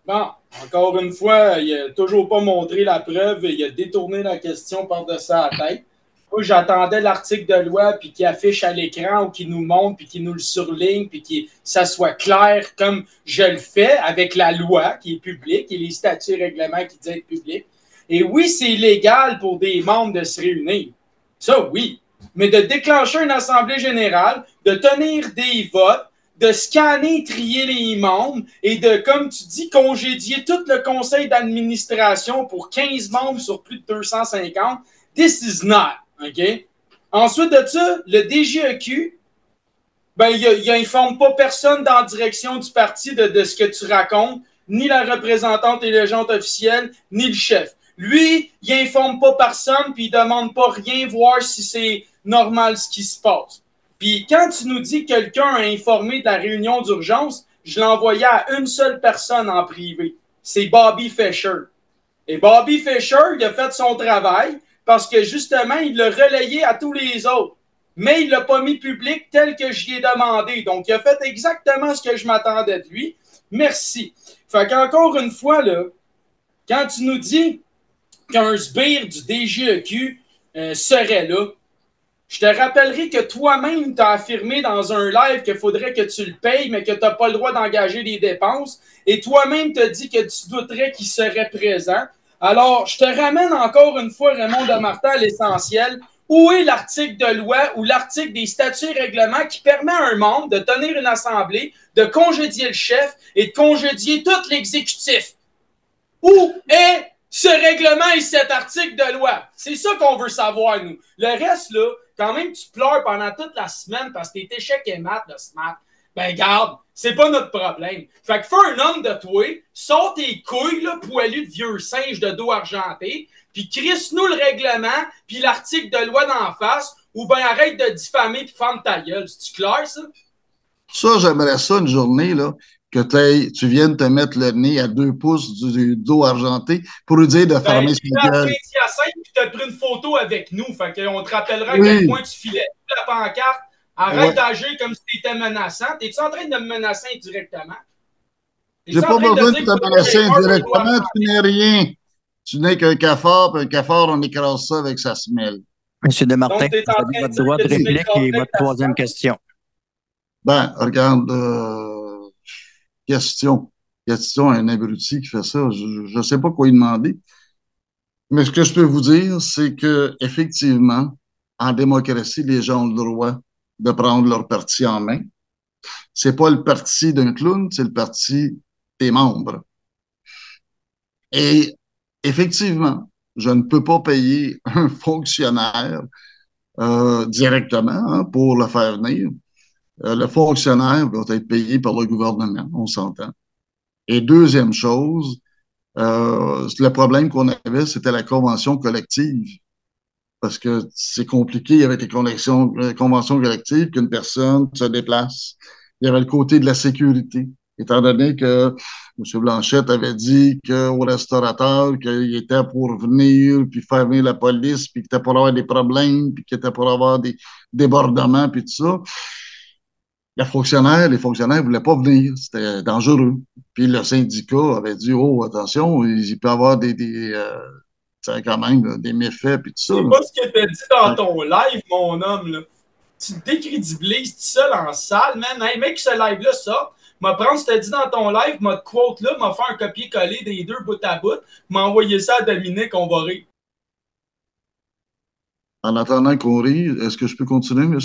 Bon, encore une fois, il n'a toujours pas montré la preuve et il a détourné la question par-dessus la tête. Moi, j'attendais l'article de loi puis qu'il affiche à l'écran ou qu'il nous montre puis qu'il nous le surligne puis que ça soit clair comme je le fais avec la loi qui est publique et les statuts et règlements qui disent être publics. Et oui, c'est illégal pour des membres de se réunir. Ça, oui. Mais de déclencher une assemblée générale, de tenir des votes, de scanner, trier les membres et de, comme tu dis, congédier tout le conseil d'administration pour 15 membres sur plus de 250, this is not. OK? Ensuite de ça, le DGEQ, ben, il informe pas personne dans la direction du parti de ce que tu racontes, ni la représentante et légende officielle, ni le chef. Lui, il informe pas personne, puis il demande pas rien, voir si c'est normal ce qui se passe. Puis quand tu nous dis que quelqu'un a informé de la réunion d'urgence, je l'envoyais à une seule personne en privé. C'est Bobby Fischer. Et Bobby Fischer, il a fait son travail parce que justement, il l'a relayé à tous les autres. Mais il ne l'a pas mis public tel que j'y ai demandé. Donc, il a fait exactement ce que je m'attendais de lui. Merci. Fait qu'encore une fois, là, quand tu nous dis qu'un sbire du DGEQ serait là, je te rappellerai que toi-même, tu as affirmé dans un live qu'il faudrait que tu le payes, mais que tu n'as pas le droit d'engager des dépenses. Et toi-même, tu as dit que tu douterais qu'il serait présent. Alors, je te ramène encore une fois, Raymond Desmartins, à l'essentiel. Où est l'article de loi ou l'article des statuts et règlements qui permet à un membre de tenir une assemblée, de congédier le chef et de congédier tout l'exécutif? Où est ce règlement et cet article de loi? C'est ça qu'on veut savoir, nous. Le reste, là, quand même, tu pleures pendant toute la semaine parce que t'es échec et maths, le SMAT. Ben, garde, c'est pas notre problème. Fait que fais un homme de toi, sors tes couilles, là, poilus de vieux singe de dos argenté, puis crisse-nous le règlement, puis l'article de loi d'en face, ou ben arrête de diffamer puis ferme ta gueule. C'est-tu clair, ça? Ça, j'aimerais ça une journée, là, que tu viennes te mettre le nez à 2 pouces du dos argenté pour lui dire de fermer sa à gueule. Saint-Hyacinthe, puis tu as pris une photo avec nous. Fait qu'on te rappellera à Oui. quel point tu filais la pancarte. Arrête Ouais. d'agir comme si tu étais menaçant. Es-tu en train de me menacer indirectement? J'ai pas besoin de te menacer indirectement, tu n'es rien. Tu n'es qu'un cafard, puis un cafard, on écrase ça avec sa semelle. Monsieur Desmartins, Donc, tu es vous en avez train de votre dire droit que de tu réplique et m'écraserais votre avec ta troisième semelle? question. Ben, regarde, question. Question à un abruti qui fait ça. Je ne sais pas quoi lui demander. Mais ce que je peux vous dire, c'est que effectivement, en démocratie, les gens ont le droit de prendre leur parti en main. C'est pas le parti d'un clown, c'est le parti des membres. Et effectivement, je ne peux pas payer un fonctionnaire directement hein, pour le faire venir. Le fonctionnaire doit être payé par le gouvernement, on s'entend. Et deuxième chose, le problème qu'on avait, c'était la convention collective. Parce que c'est compliqué avec les conventions collectives qu'une personne se déplace. Il y avait le côté de la sécurité. Étant donné que M. Blanchette avait dit qu'au restaurateur, qu'il était pour venir, puis faire venir la police, puis qu'il était pour avoir des problèmes, puis qu'il était pour avoir des débordements, puis tout ça. Les fonctionnaires ne voulaient pas venir. C'était dangereux. Puis le syndicat avait dit, oh, attention, il peut y avoir ça quand même là, des méfaits, puis tout ça. C'est Là. pas ce que tu as dit dans ton live, mon homme. Là. Tu te décrédibilises tout seul en salle, man. Hey, mec, ce live-là sort. M'a prendre ce que tu as dit dans ton live, m'a quote là, m'a fait un copier-coller des deux bout à bout, m'a envoyé ça à Dominique, on va rire. En attendant qu'on rit, est-ce que je peux continuer, M.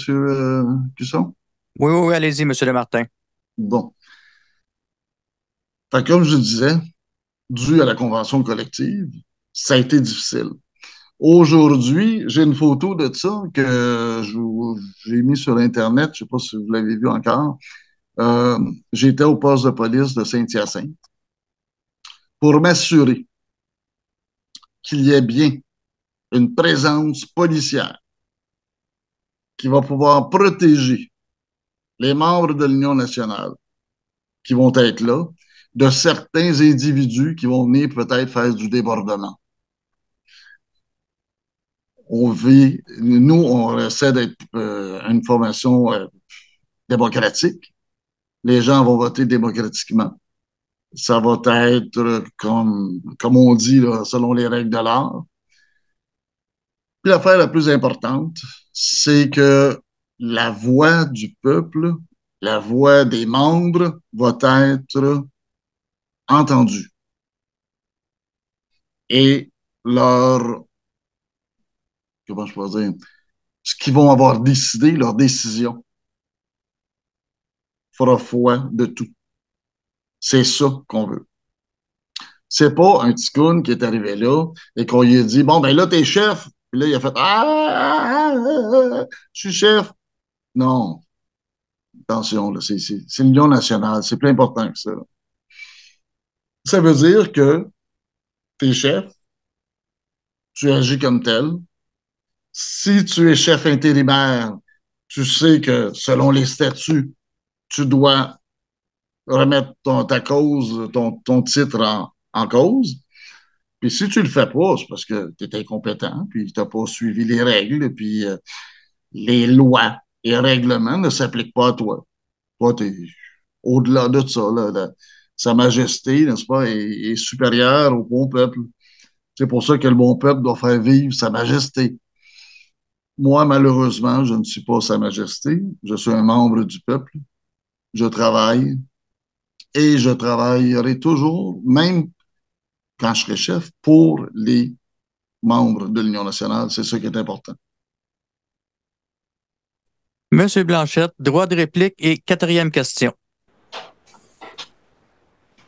Cusson? Oui, oui, oui, allez-y, M. Desmartins. Bon. Fait, comme je disais, dû à la convention collective, ça a été difficile. Aujourd'hui, j'ai une photo de ça que j'ai mis sur Internet. Je ne sais pas si vous l'avez vu encore. J'étais au poste de police de Saint-Hyacinthe pour m'assurer qu'il y ait bien une présence policière qui va pouvoir protéger les membres de l'Union nationale qui vont être là de certains individus qui vont venir peut-être faire du débordement. Nous, on essaie d'être une formation démocratique. Les gens vont voter démocratiquement. Ça va être, comme on dit, là, selon les règles de l'art. Puis l'affaire la plus importante, c'est que la voix du peuple, la voix des membres va être entendue. Et comment je peux dire, ce qu'ils vont avoir décidé, leur décision, fera foi de tout. C'est ça qu'on veut. C'est pas un petit coon qui est arrivé là et qu'on lui a dit, bon, ben là, t'es chef. Puis là, il a fait, je suis chef. Non. Attention, là, c'est l'Union nationale. C'est plus important que ça. Ça veut dire que t'es chef, tu agis comme tel. Si tu es chef intérimaire, tu sais que selon les statuts, tu dois remettre ta cause, ton titre en cause. Puis si tu le fais pas, c'est parce que tu es incompétent, puis tu n'as pas suivi les règles, puis les lois et règlements ne s'appliquent pas à toi. Toi, tu es au-delà de ça. Là, Sa Majesté, n'est-ce pas, est supérieure au bon peuple. C'est pour ça que le bon peuple doit faire vivre Sa Majesté. Moi, malheureusement, je ne suis pas Sa Majesté. Je suis un membre du peuple. Je travaille et je travaillerai toujours, même quand je serai chef, pour les membres de l'Union nationale. C'est ça qui est important. Monsieur Blanchette, droit de réplique et quatrième question.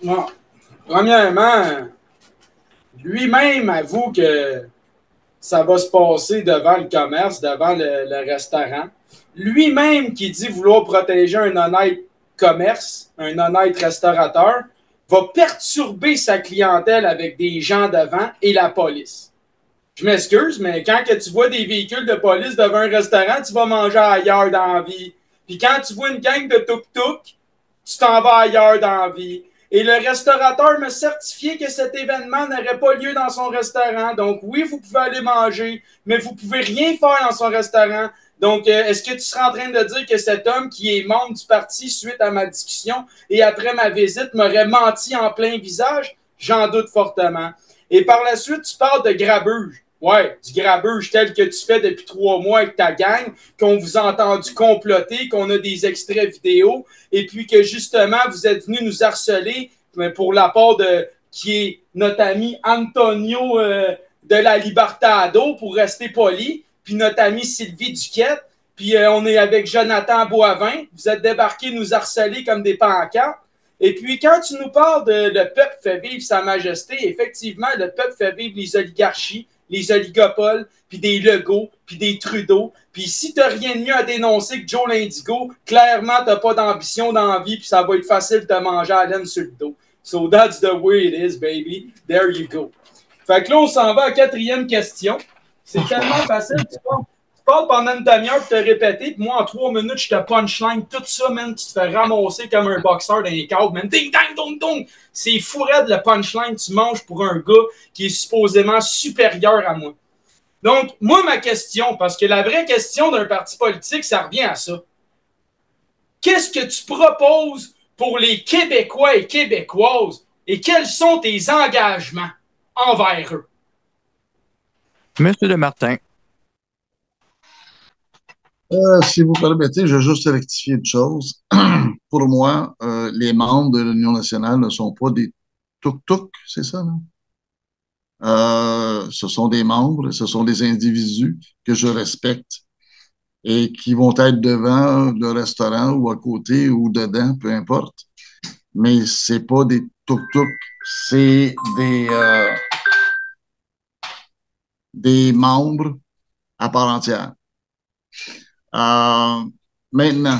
Non. Premièrement, lui-même avoue que ça va se passer devant le commerce, devant le restaurant. Lui-même qui dit vouloir protéger un honnête commerce, un honnête restaurateur, va perturber sa clientèle avec des gens devant et la police. Je m'excuse, mais quand que tu vois des véhicules de police devant un restaurant, tu vas manger ailleurs dans la vie. Puis quand tu vois une gang de tuk-tuk, tu t'en vas ailleurs dans la vie. Et le restaurateur m'a certifié que cet événement n'aurait pas lieu dans son restaurant. Donc, oui, vous pouvez aller manger, mais vous pouvez rien faire dans son restaurant. Donc, est-ce que tu serais en train de dire que cet homme qui est membre du parti suite à ma discussion et après ma visite m'aurait menti en plein visage? J'en doute fortement. Et par la suite, tu parles de grabuge. Ouais, du grabuge tel que tu fais depuis 3 mois avec ta gang, qu'on vous a entendu comploter, qu'on a des extraits vidéo, et puis que justement, vous êtes venu nous harceler pour la part de qui est notre ami Antonio de la Libertado, pour rester poli, puis notre amie Sylvie Duquette, puis on est avec Jonathan Boivin. Vous êtes débarqués nous harceler comme des pancartes. Et puis, quand tu nous parles de le peuple fait vivre sa majesté, effectivement, le peuple fait vivre les oligarchies, les oligopoles, puis des Legault, puis des Trudeau. Puis si tu n'as rien de mieux à dénoncer que Joe l'Indigo, clairement, tu n'as pas d'ambition dans la vie, puis ça va être facile de te manger à laine sur le dos. So that's the way it is, baby. There you go. Fait que là, on s'en va à la 4e question. C'est tellement facile. Tu parles pendant une demi-heure pour te répéter, puis moi, en 3 minutes, je te punchline tout ça, man. Tu te fais ramasser comme un boxeur dans les câbles, man. Ding, dang, dong, dong. C'est fou raide, le punchline que tu manges pour un gars qui est supposément supérieur à moi. Donc, moi, ma question, parce que la vraie question d'un parti politique, ça revient à ça. Qu'est-ce que tu proposes pour les Québécois et Québécoises et quels sont tes engagements envers eux? Monsieur de Martin. Si vous permettez, je vais juste rectifier une chose. Pour moi, les membres de l'Union nationale ne sont pas des tuk-tuk, c'est ça, non? Ce sont des membres, ce sont des individus que je respecte et qui vont être devant le restaurant ou à côté ou dedans, peu importe. Mais c'est pas des tuk-tuk, c'est des membres à part entière. Maintenant,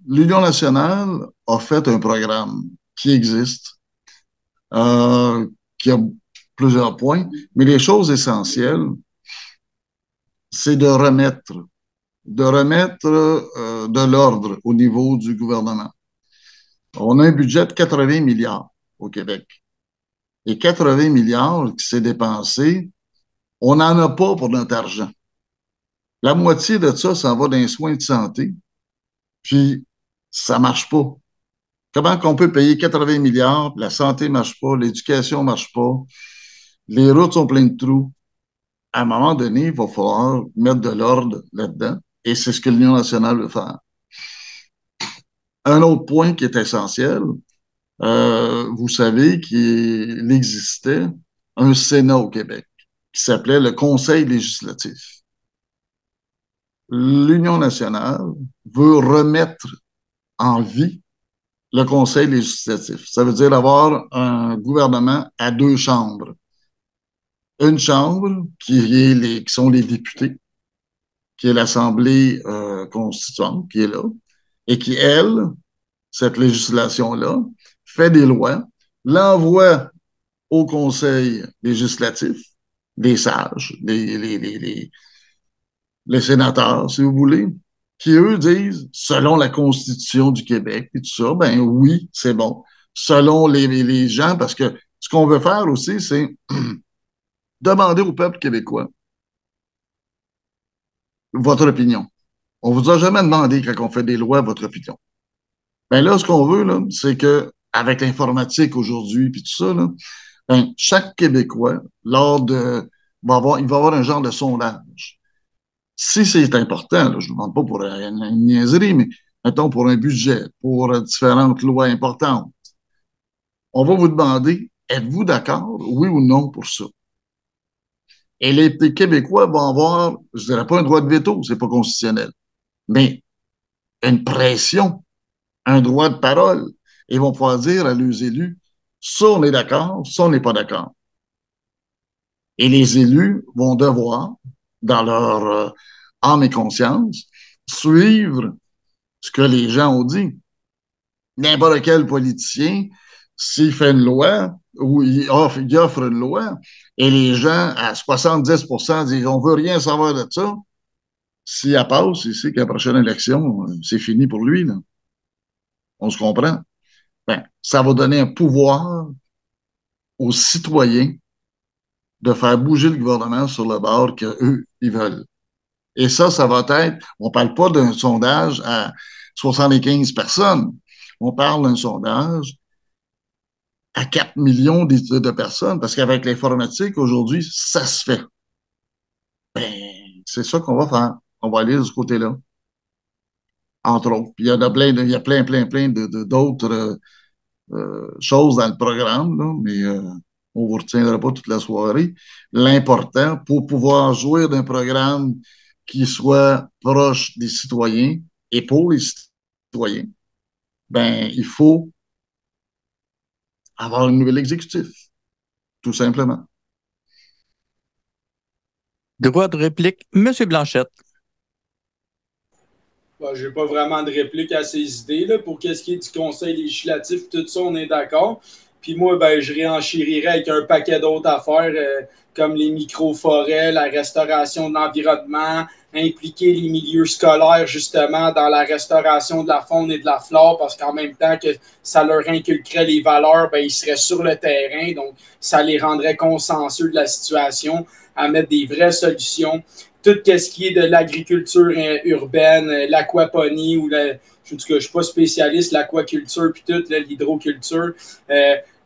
l'Union nationale a fait un programme qui existe, qui a plusieurs points, mais les choses essentielles, c'est de remettre de l'ordre au niveau du gouvernement. On a un budget de 80 milliards au Québec. Et 80 milliards qui s'est dépensé, on n'en a pas pour notre argent. La moitié de ça va dans les soins de santé, puis ça marche pas. Comment qu'on peut payer 80 milliards, la santé marche pas, l'éducation marche pas, les routes sont pleines de trous. À un moment donné, il va falloir mettre de l'ordre là-dedans, et c'est ce que l'Union nationale veut faire. Un autre point qui est essentiel, vous savez qu'il existait un Sénat au Québec qui s'appelait le Conseil législatif. L'Union nationale veut remettre en vie le Conseil législatif. Ça veut dire avoir un gouvernement à 2 chambres. Une chambre qui sont les députés, qui est l'Assemblée constituante, qui est là, et qui, elle, cette législation-là, fait des lois, l'envoie au Conseil législatif, des sages, les sénateurs, si vous voulez, qui, eux, disent, selon la Constitution du Québec et tout ça, ben oui, c'est bon. Selon les gens, parce que ce qu'on veut faire aussi, c'est demander au peuple québécois votre opinion. On vous a jamais demandé, quand on fait des lois, votre opinion. Ben là, ce qu'on veut, là, c'est que, avec l'informatique aujourd'hui, puis tout ça, là, ben, chaque Québécois, il va avoir un genre de sondage. Si c'est important, là, je ne demande pas pour une niaiserie, mais mettons pour un budget, pour différentes lois importantes, on va vous demander, êtes-vous d'accord, oui ou non, pour ça? Et les Québécois vont avoir, je dirais pas un droit de veto, c'est pas constitutionnel, mais une pression, un droit de parole. Ils vont pouvoir dire à leurs élus, ça on est d'accord, ça on n'est pas d'accord. Et les élus vont devoir, dans leur âme et conscience, suivre ce que les gens ont dit. N'importe quel politicien, s'il fait une loi ou il offre une loi et les gens à 70% disent on veut rien savoir de ça, s'il passe, il sait qu'à la prochaine élection, c'est fini pour lui, là. On se comprend? Ben, ça va donner un pouvoir aux citoyens de faire bouger le gouvernement sur le bord qu'eux, ils veulent. Et ça va être, on parle pas d'un sondage à 75 personnes. On parle d'un sondage à 4 millions de personnes, parce qu'avec l'informatique, aujourd'hui, ça se fait. Ben, c'est ça qu'on va faire. On va aller de ce côté-là, entre autres. Puis il y en a plein, il y a plein d'autres choses dans le programme, là, mais on ne vous retiendra pas toute la soirée. L'important, pour pouvoir jouir d'un programme qui soit proche des citoyens et pour les citoyens, ben, il faut avoir un nouvel exécutif, tout simplement. Droit de réplique, Monsieur Blanchette. Bon, je n'ai pas vraiment de réplique à ces idées. Là. Pour qu'est-ce qui est du conseil législatif, tout ça, on est d'accord. Puis moi, ben, je réenchérirais avec un paquet d'autres affaires comme les micro-forêts, la restauration de l'environnement, impliquer les milieux scolaires justement dans la restauration de la faune et de la flore parce qu'en même temps que ça leur inculquerait les valeurs, ben, ils seraient sur le terrain. Donc, ça les rendrait consensueux de la situation à mettre des vraies solutions. Tout ce qui est de l'agriculture urbaine, l'aquaponie ou en tout cas, je ne suis pas spécialiste, l'aquaculture puis tout, l'hydroculture.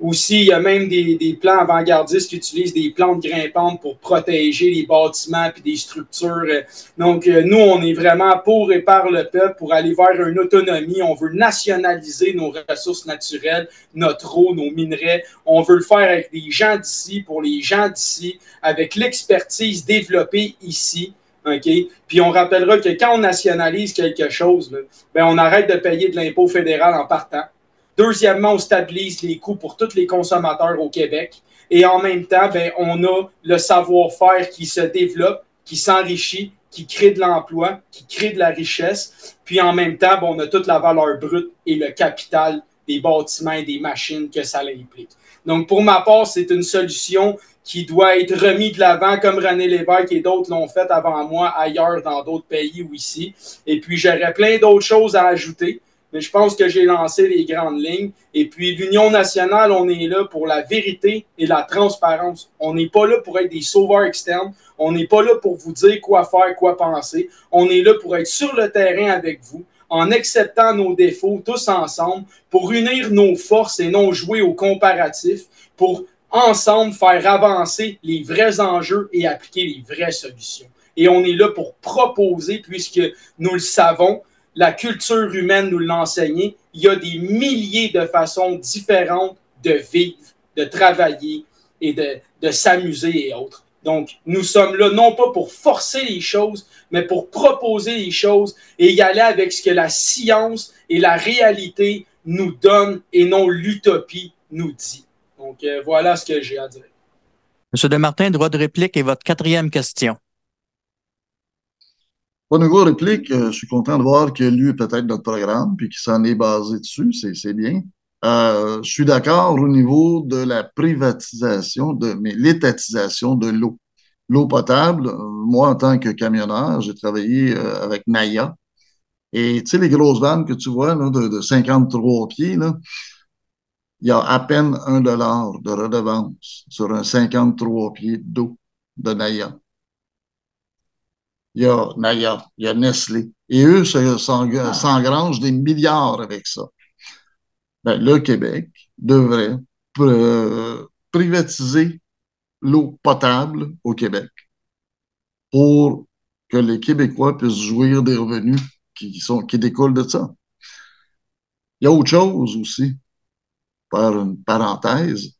Aussi, il y a même des plans avant-gardistes qui utilisent des plantes grimpantes pour protéger les bâtiments puis des structures. Donc, nous, on est vraiment pour et par le peuple pour aller vers une autonomie. On veut nationaliser nos ressources naturelles, notre eau, nos minerais. On veut le faire avec des gens d'ici, pour les gens d'ici, avec l'expertise développée ici. OK? Puis on rappellera que quand on nationalise quelque chose, là, ben on arrête de payer de l'impôt fédéral en partant. Deuxièmement, on stabilise les coûts pour tous les consommateurs au Québec. Et en même temps, ben, on a le savoir-faire qui se développe, qui s'enrichit, qui crée de l'emploi, qui crée de la richesse. Puis en même temps, ben, on a toute la valeur brute et le capital des bâtiments et des machines que ça implique. Donc, pour ma part, c'est une solution qui doit être remise de l'avant, comme René Lévesque et d'autres l'ont fait avant moi ailleurs dans d'autres pays ou ici. Et puis, j'aurais plein d'autres choses à ajouter. Mais je pense que j'ai lancé les grandes lignes. Et puis, l'Union nationale, on est là pour la vérité et la transparence. On n'est pas là pour être des sauveurs externes. On n'est pas là pour vous dire quoi faire, quoi penser. On est là pour être sur le terrain avec vous, en acceptant nos défauts tous ensemble, pour unir nos forces et non jouer au comparatif, pour ensemble faire avancer les vrais enjeux et appliquer les vraies solutions. Et on est là pour proposer, puisque nous le savons, la culture humaine nous l'a enseigné, il y a des milliers de façons différentes de vivre, de travailler et de s'amuser et autres. Donc, nous sommes là non pas pour forcer les choses, mais pour proposer les choses et y aller avec ce que la science et la réalité nous donnent et non l'utopie nous dit. Donc, voilà ce que j'ai à dire. Monsieur Desmartins, droit de réplique et votre quatrième question. Au niveau réplique, je suis content de voir qu'il a lu peut-être notre programme puis qu'il s'en est basé dessus, c'est bien. Je suis d'accord au niveau de la privatisation, mais l'étatisation de l'eau. L'eau potable, moi, en tant que camionneur, j'ai travaillé avec Naya. Et tu sais, les grosses vannes que tu vois là, de 53 pieds, là, il y a à peine $1 de redevance sur un 53 pieds d'eau de Naya. Il y a Naya, il y a Nestlé. Et eux s'engrangent des milliards avec ça. Ben, le Québec devrait privatiser l'eau potable au Québec pour que les Québécois puissent jouir des revenus qui découlent de ça. Il y a autre chose aussi, par une parenthèse,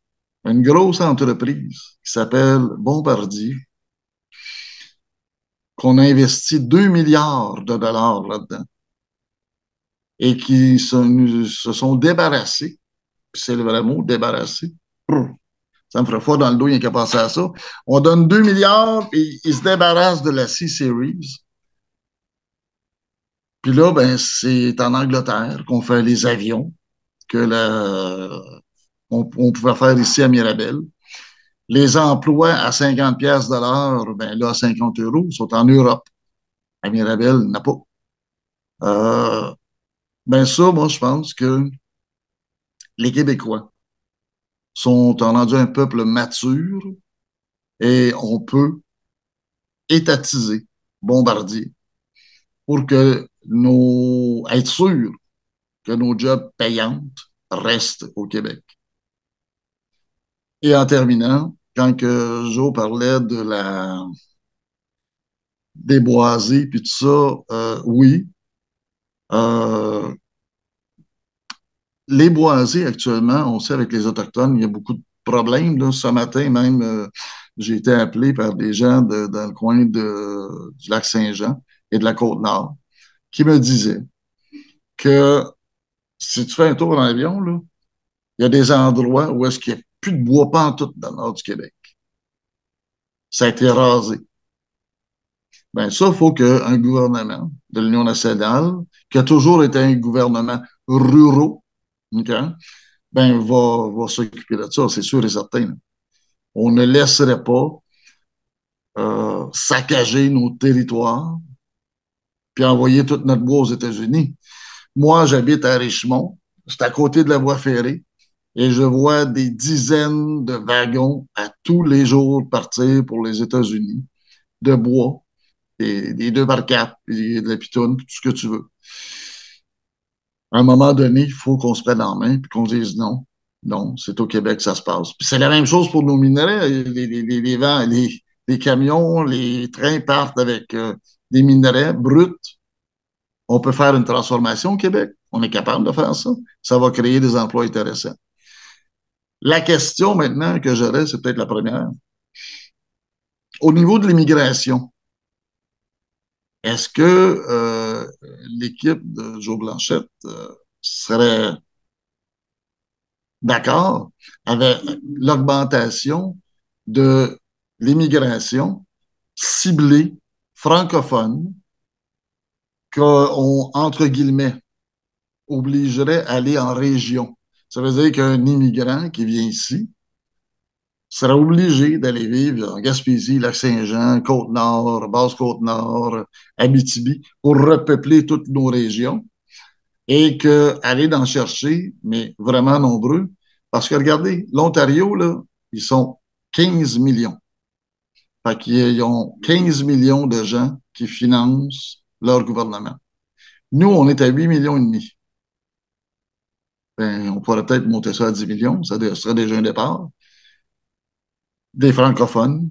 une grosse entreprise qui s'appelle Bombardier, qu'on a investi 2 milliards de dollars là-dedans et qui se sont débarrassés, c'est le vrai mot, débarrassés. Ça me ferait froid dans le dos, il n'y a qu'à penser à ça. On donne 2 milliards et ils se débarrassent de la C-Series. Puis là, ben, c'est en Angleterre qu'on fait les avions on pouvait faire ici à Mirabel. Les emplois à 50 pièces de l'heure, ben là, 50 euros, sont en Europe. À Mirabel, n'a pas. Ben ça, moi, je pense que les Québécois sont rendus un peuple mature et on peut étatiser Bombardier pour que être sûr que nos jobs payantes restent au Québec. Et en terminant, quand que Joe parlait des boisés puis tout ça, oui, euh, les boisés actuellement, on sait avec les Autochtones, il y a beaucoup de problèmes. Là. Ce matin même, j'ai été appelé par des gens dans le coin du lac Saint-Jean et de la Côte-Nord qui me disaient que si tu fais un tour en avion, là, il y a des endroits où est-ce qu'il n'y a plus de bois pantoute dans le nord du Québec. Ça a été rasé. Ben ça, il faut qu'un gouvernement de l'Union nationale, qui a toujours été un gouvernement rural, okay, ben va s'occuper de ça, c'est sûr et certain. On ne laisserait pas saccager nos territoires puis envoyer toute notre bois aux États-Unis. Moi, j'habite à Richmond, c'est à côté de la voie ferrée, et je vois des dizaines de wagons à tous les jours partir pour les États-Unis de bois, des 2x4, puis de la pitoune, tout ce que tu veux. À un moment donné, il faut qu'on se prenne en main puis qu'on dise non. Non, c'est au Québec que ça se passe. Puis c'est la même chose pour nos minerais. Les camions, les trains partent avec des minerais bruts. On peut faire une transformation au Québec. On est capable de faire ça. Ça va créer des emplois intéressants. La question maintenant que j'aurais, c'est peut-être la première. Au niveau de l'immigration, est-ce que l'équipe de Joe Blanchette serait d'accord avec l'augmentation de l'immigration ciblée francophone qu'on, entre guillemets, obligerait à aller en région? Ça veut dire qu'un immigrant qui vient ici sera obligé d'aller vivre en Gaspésie, Lac-Saint-Jean, Côte-Nord, Basse-Côte-Nord, Abitibi, pour repeupler toutes nos régions et qu'aller d'en chercher, mais vraiment nombreux. Parce que regardez, l'Ontario, là, ils sont 15 millions. Fait qu'ils ont 15 millions de gens qui financent leur gouvernement. Nous, on est à 8 millions et demi. Ben, on pourrait peut-être monter ça à 10 millions, ça serait déjà un départ. Des francophones,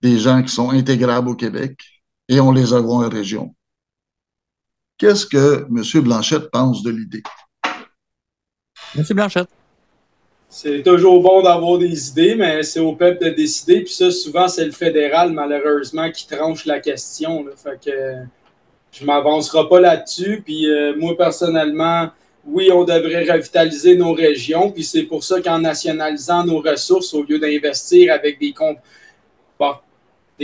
des gens qui sont intégrables au Québec, et on les a en région. Qu'est-ce que M. Blanchette pense de l'idée? M. Blanchette. C'est toujours bon d'avoir des idées, mais c'est au peuple de décider. Puis ça, souvent, c'est le fédéral, malheureusement, qui tranche la question. Là. Fait que je ne m'avancerai pas là-dessus. Puis moi, personnellement, oui, on devrait revitaliser nos régions. Puis c'est pour ça qu'en nationalisant nos ressources, au lieu d'investir avec des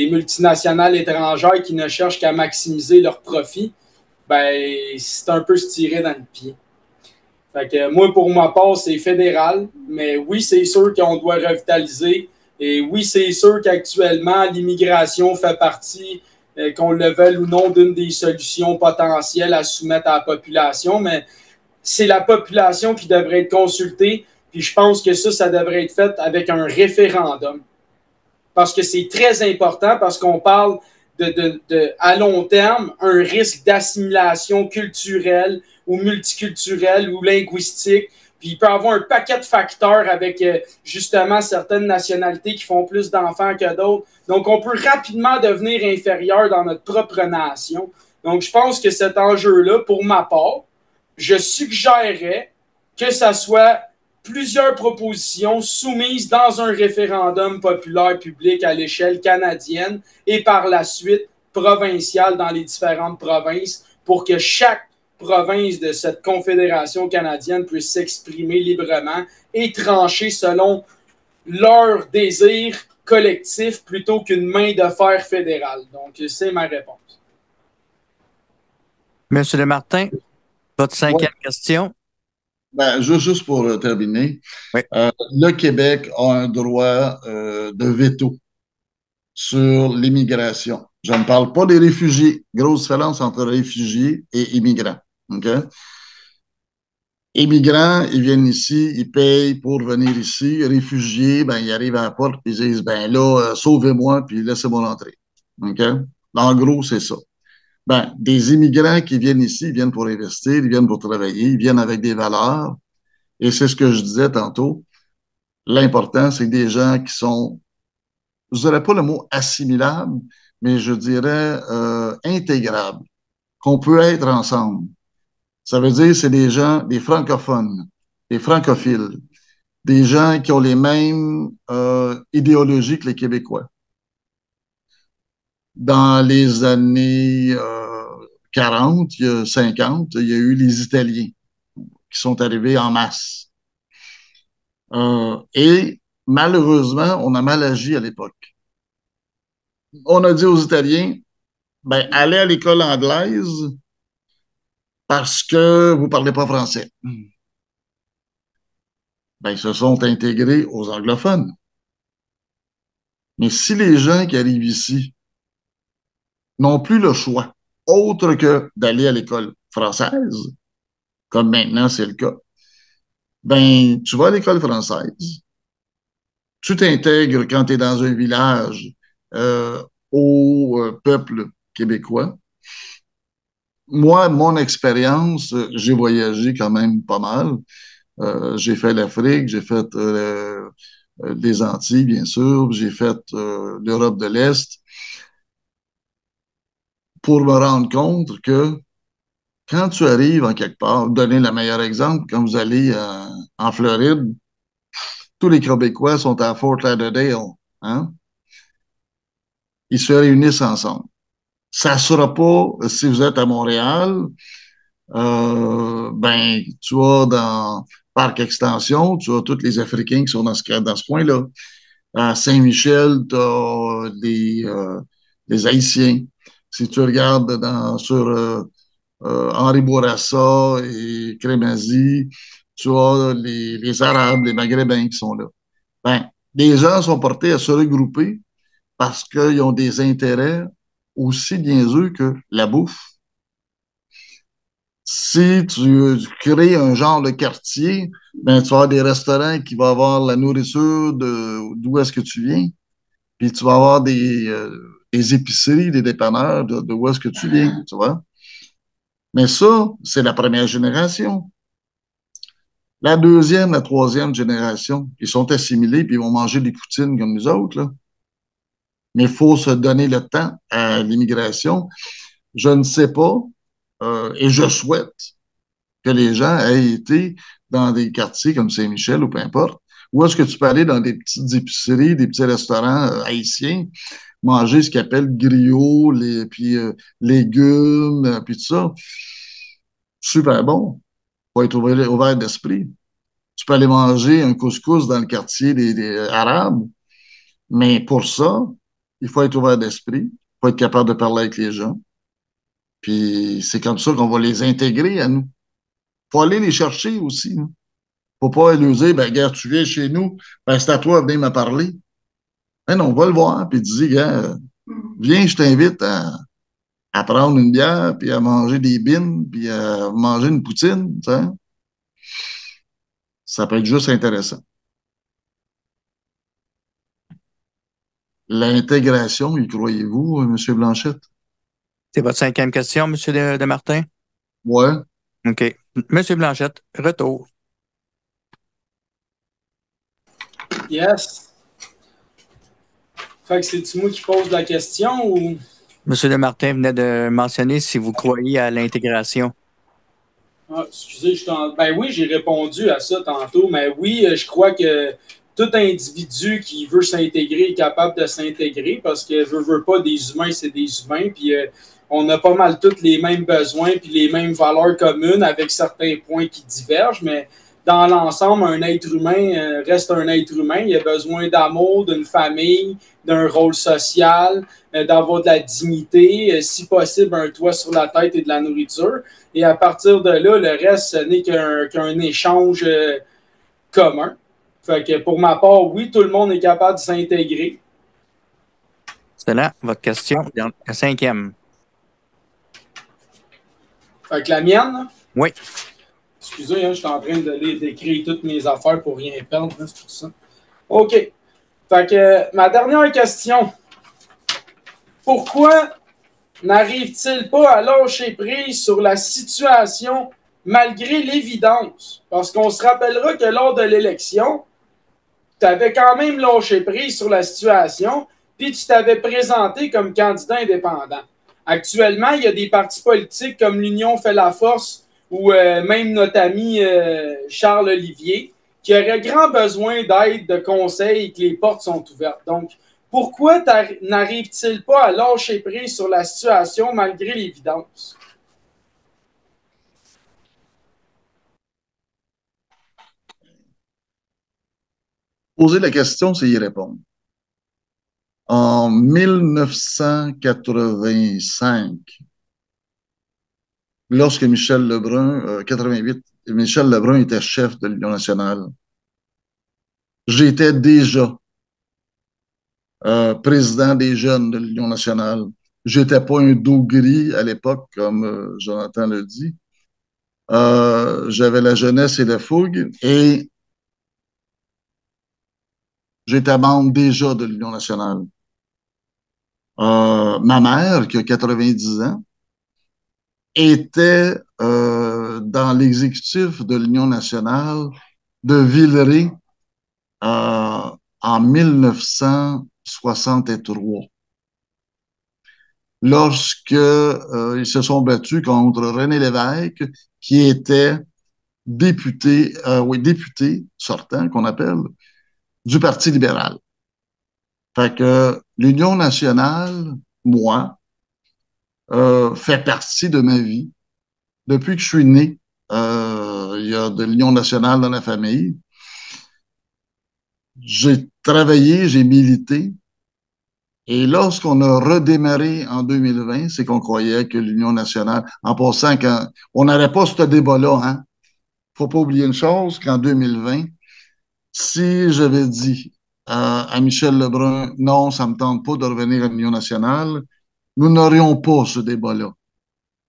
multinationales étrangères qui ne cherchent qu'à maximiser leurs profits, ben, c'est un peu se tirer dans le pied. Fait que moi, pour ma part, c'est fédéral, mais oui, c'est sûr qu'on doit revitaliser. Et oui, c'est sûr qu'actuellement, l'immigration fait partie, qu'on le veuille ou non, d'une des solutions potentielles à soumettre à la population, mais c'est la population qui devrait être consultée. Puis je pense que ça devrait être fait avec un référendum. Parce que c'est très important, parce qu'on parle à long terme, un risque d'assimilation culturelle ou multiculturelle ou linguistique. Puis il peut y avoir un paquet de facteurs avec justement certaines nationalités qui font plus d'enfants que d'autres. Donc on peut rapidement devenir inférieur dans notre propre nation. Donc je pense que cet enjeu-là, pour ma part, je suggérerais que ça soit plusieurs propositions soumises dans un référendum populaire public à l'échelle canadienne et par la suite provinciale dans les différentes provinces pour que chaque province de cette confédération canadienne puisse s'exprimer librement et trancher selon leur désir collectif plutôt qu'une main de fer fédérale. Donc, c'est ma réponse. Monsieur Desmartins, votre cinquième question. Ben, juste pour terminer, oui. Le Québec a un droit de veto sur l'immigration. Je ne parle pas des réfugiés. Grosse différence entre réfugiés et immigrants. Okay? Immigrants, ils viennent ici, ils payent pour venir ici. Réfugiés, ben, ils arrivent à la porte et ils disent, ben là, sauvez-moi puis laissez-moi rentrer. OK? En gros, c'est ça. Ben, des immigrants qui viennent ici, ils viennent pour investir, ils viennent pour travailler, ils viennent avec des valeurs. Et c'est ce que je disais tantôt. L'important, c'est des gens qui sont, je dirais pas le mot assimilables, mais je dirais intégrables, qu'on peut être ensemble. Ça veut dire c'est des gens, des francophones, des francophiles, des gens qui ont les mêmes idéologies que les Québécois. Dans les années 40, il y a 50, il y a eu les Italiens qui sont arrivés en masse. Et malheureusement, on a mal agi à l'époque. On a dit aux Italiens, ben, allez à l'école anglaise parce que vous parlez pas français. Ben, ils se sont intégrés aux anglophones. Mais si les gens qui arrivent ici n'ont plus le choix, autre que d'aller à l'école française, comme maintenant c'est le cas, ben, tu vas à l'école française, tu t'intègres quand tu es dans un village au peuple québécois. Moi, mon expérience, j'ai voyagé quand même pas mal. J'ai fait l'Afrique, j'ai fait les Antilles, bien sûr, j'ai fait l'Europe de l'Est, pour me rendre compte que quand tu arrives en quelque part, donner le meilleur exemple, quand vous allez en Floride, tous les Québécois sont à Fort Lauderdale, hein? Ils se réunissent ensemble. Ça ne sera pas, si vous êtes à Montréal, ben, tu as dans Parc Extension, tu as tous les Africains qui sont dans ce coin-là. À Saint-Michel, tu as les Haïtiens. Si tu regardes sur Henri Bourassa et Crémazie, tu as les Arabes, les Maghrébins qui sont là. Ben, les gens sont portés à se regrouper parce qu'ils ont des intérêts aussi niaiseux que la bouffe. Si tu crées un genre de quartier, ben, tu vas avoir des restaurants qui vont avoir la nourriture d'où est-ce que tu viens, puis tu vas avoir des épiceries, des dépanneurs de où est-ce que tu viens, tu vois. Mais ça, c'est la première génération. La deuxième, la troisième génération, ils sont assimilés puis ils vont manger des poutines comme nous autres, là. Mais il faut se donner le temps à l'immigration. Je ne sais pas, et je souhaite que les gens aient été dans des quartiers comme Saint-Michel ou peu importe, où est-ce que tu peux aller dans des petites épiceries, des petits restaurants haïtiens, manger ce qu'ils appellent griot, puis légumes, puis tout ça. Super bon. Faut être ouvert d'esprit. Tu peux aller manger un couscous dans le quartier des Arabes, mais pour ça, il faut être ouvert d'esprit, il faut être capable de parler avec les gens. Puis c'est comme ça qu'on va les intégrer à nous. Faut aller les chercher aussi. Hein. Faut pas leur dire, ben, gars, tu viens chez nous, ben, c'est à toi, venez me parler. Ben non, on va le voir, puis tu dis, gars, viens, je t'invite à prendre une bière, puis à manger des bines, puis à manger une poutine, tu sais. Ça peut être juste intéressant. L'intégration, y croyez-vous, M. Blanchette? C'est votre cinquième question, M. de Martin? Ouais. OK. M. Blanchette, retour. Yes. Fait que c'est-tu moi qui pose la question ou. M. de Martin venait de mentionner si vous croyez à l'intégration. Ah, excusez, ben oui, j'ai répondu à ça tantôt, mais oui, je crois que tout individu qui veut s'intégrer est capable de s'intégrer parce que veut pas des humains, c'est des humains, puis on a pas mal tous les mêmes besoins puis les mêmes valeurs communes avec certains points qui divergent, mais dans l'ensemble, un être humain reste un être humain. Il a besoin d'amour, d'une famille, d'un rôle social, d'avoir de la dignité, si possible, un toit sur la tête et de la nourriture. Et à partir de là, le reste, ce n'est qu'un échange commun. Fait que pour ma part, oui, tout le monde est capable de s'intégrer. C'est là votre question, la cinquième. Fait que la mienne, oui. Excusez, hein, je suis en train d'écrire toutes mes affaires pour rien perdre, hein, c'est pour ça. OK. Fait que ma dernière question. Pourquoi n'arrive-t-il pas à lâcher prise sur la situation malgré l'évidence? Parce qu'on se rappellera que lors de l'élection, tu avais quand même lâché prise sur la situation, puis tu t'avais présenté comme candidat indépendant. Actuellement, il y a des partis politiques comme l'Union fait la force ou même notre ami Charles Olivier qui auraient grand besoin d'aide, de conseils et que les portes sont ouvertes. Donc, pourquoi n'arrive-t-il pas à lâcher prise sur la situation malgré l'évidence? Poser la question, c'est y répondre. En 1985, lorsque Michel Lebrun, 88, Michel Lebrun était chef de l'Union nationale, j'étais déjà président des jeunes de l'Union nationale. J'étais pas un dos gris à l'époque, comme Jonathan le dit. J'avais la jeunesse et la fougue et j'étais membre déjà de l'Union nationale. Ma mère, qui a 90 ans, était dans l'exécutif de l'Union nationale de Villeray en 1963, lorsque ils se sont battus contre René Lévesque, qui était député sortant, qu'on appelle, du Parti libéral. Fait que l'Union nationale, moi, fait partie de ma vie. Depuis que je suis né, il y a de l'Union nationale dans la famille. J'ai travaillé, j'ai milité. Et lorsqu'on a redémarré en 2020, c'est qu'on croyait que l'Union nationale, en passant, quand on n'aurait pas ce débat-là, hein. Faut pas oublier une chose, qu'en 2020, si j'avais dit à Michel Lebrun, non, ça me tente pas de revenir à l'Union nationale, nous n'aurions pas ce débat-là.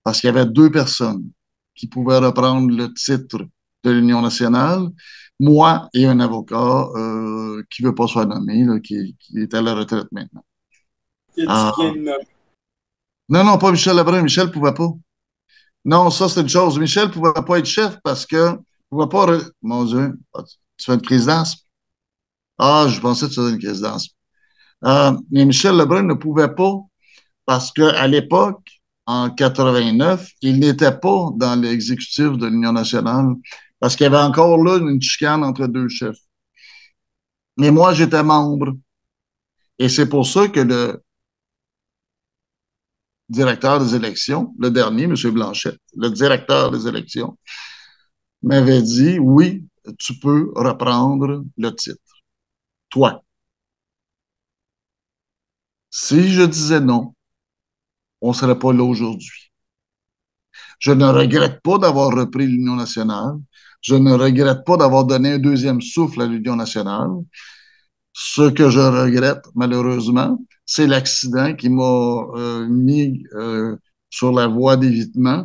Parce qu'il y avait deux personnes qui pouvaient reprendre le titre de l'Union nationale, moi et un avocat qui ne veut pas se faire nommer, là, qui est à la retraite maintenant. Non, non, pas Michel Lebrun. Michel ne pouvait pas. Non, ça, c'est une chose. Michel ne pouvait pas être chef parce que pouvait pas. Mon Dieu, tu fais une présidence? Ah, je pensais que tu faisais une présidence. Mais Michel Lebrun ne pouvait pas parce qu'à l'époque, en 89, il n'était pas dans l'exécutif de l'Union nationale parce qu'il y avait encore là une chicane entre deux chefs. Mais moi, j'étais membre. Et c'est pour ça que le directeur des élections, le dernier, M. Blanchette, le directeur des élections, m'avait dit, oui, tu peux reprendre le titre. Toi. Si je disais non, on ne serait pas là aujourd'hui. Je ne regrette pas d'avoir repris l'Union nationale. Je ne regrette pas d'avoir donné un deuxième souffle à l'Union nationale. Ce que je regrette, malheureusement, c'est l'accident qui m'a mis sur la voie d'évitement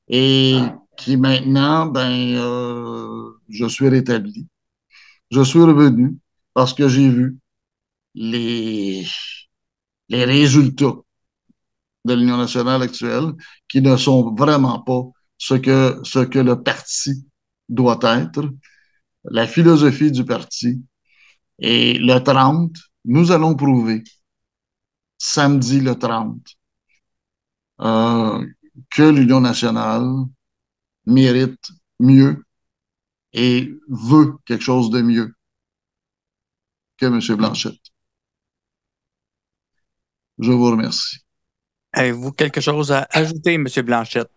et qui maintenant, je suis rétabli. Je suis revenu parce que j'ai vu les résultats de l'Union nationale actuelle qui ne sont vraiment pas ce que le parti doit être, la philosophie du parti. Et le 30, nous allons prouver, samedi le 30, que l'Union nationale mérite mieux et veut quelque chose de mieux que M. Blanchette. Je vous remercie. Avez-vous quelque chose à ajouter, M. Blanchette?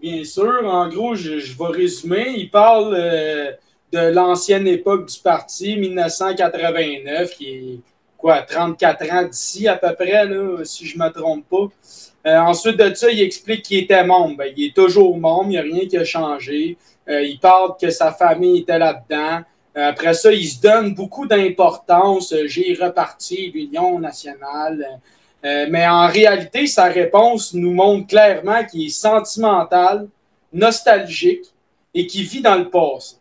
Bien sûr. En gros, je vais résumer. Il parle de l'ancienne époque du parti, 1989, qui est quoi, 34 ans d'ici à peu près, là, si je ne me trompe pas. Ensuite de ça, il explique qu'il était membre. Ben, il est toujours membre, il n'y a rien qui a changé. Il parle que sa famille était là-dedans. Après ça, il se donne beaucoup d'importance. J'ai reparti l'Union nationale. Mais en réalité, sa réponse nous montre clairement qu'il est sentimental, nostalgique et qui vit dans le passé.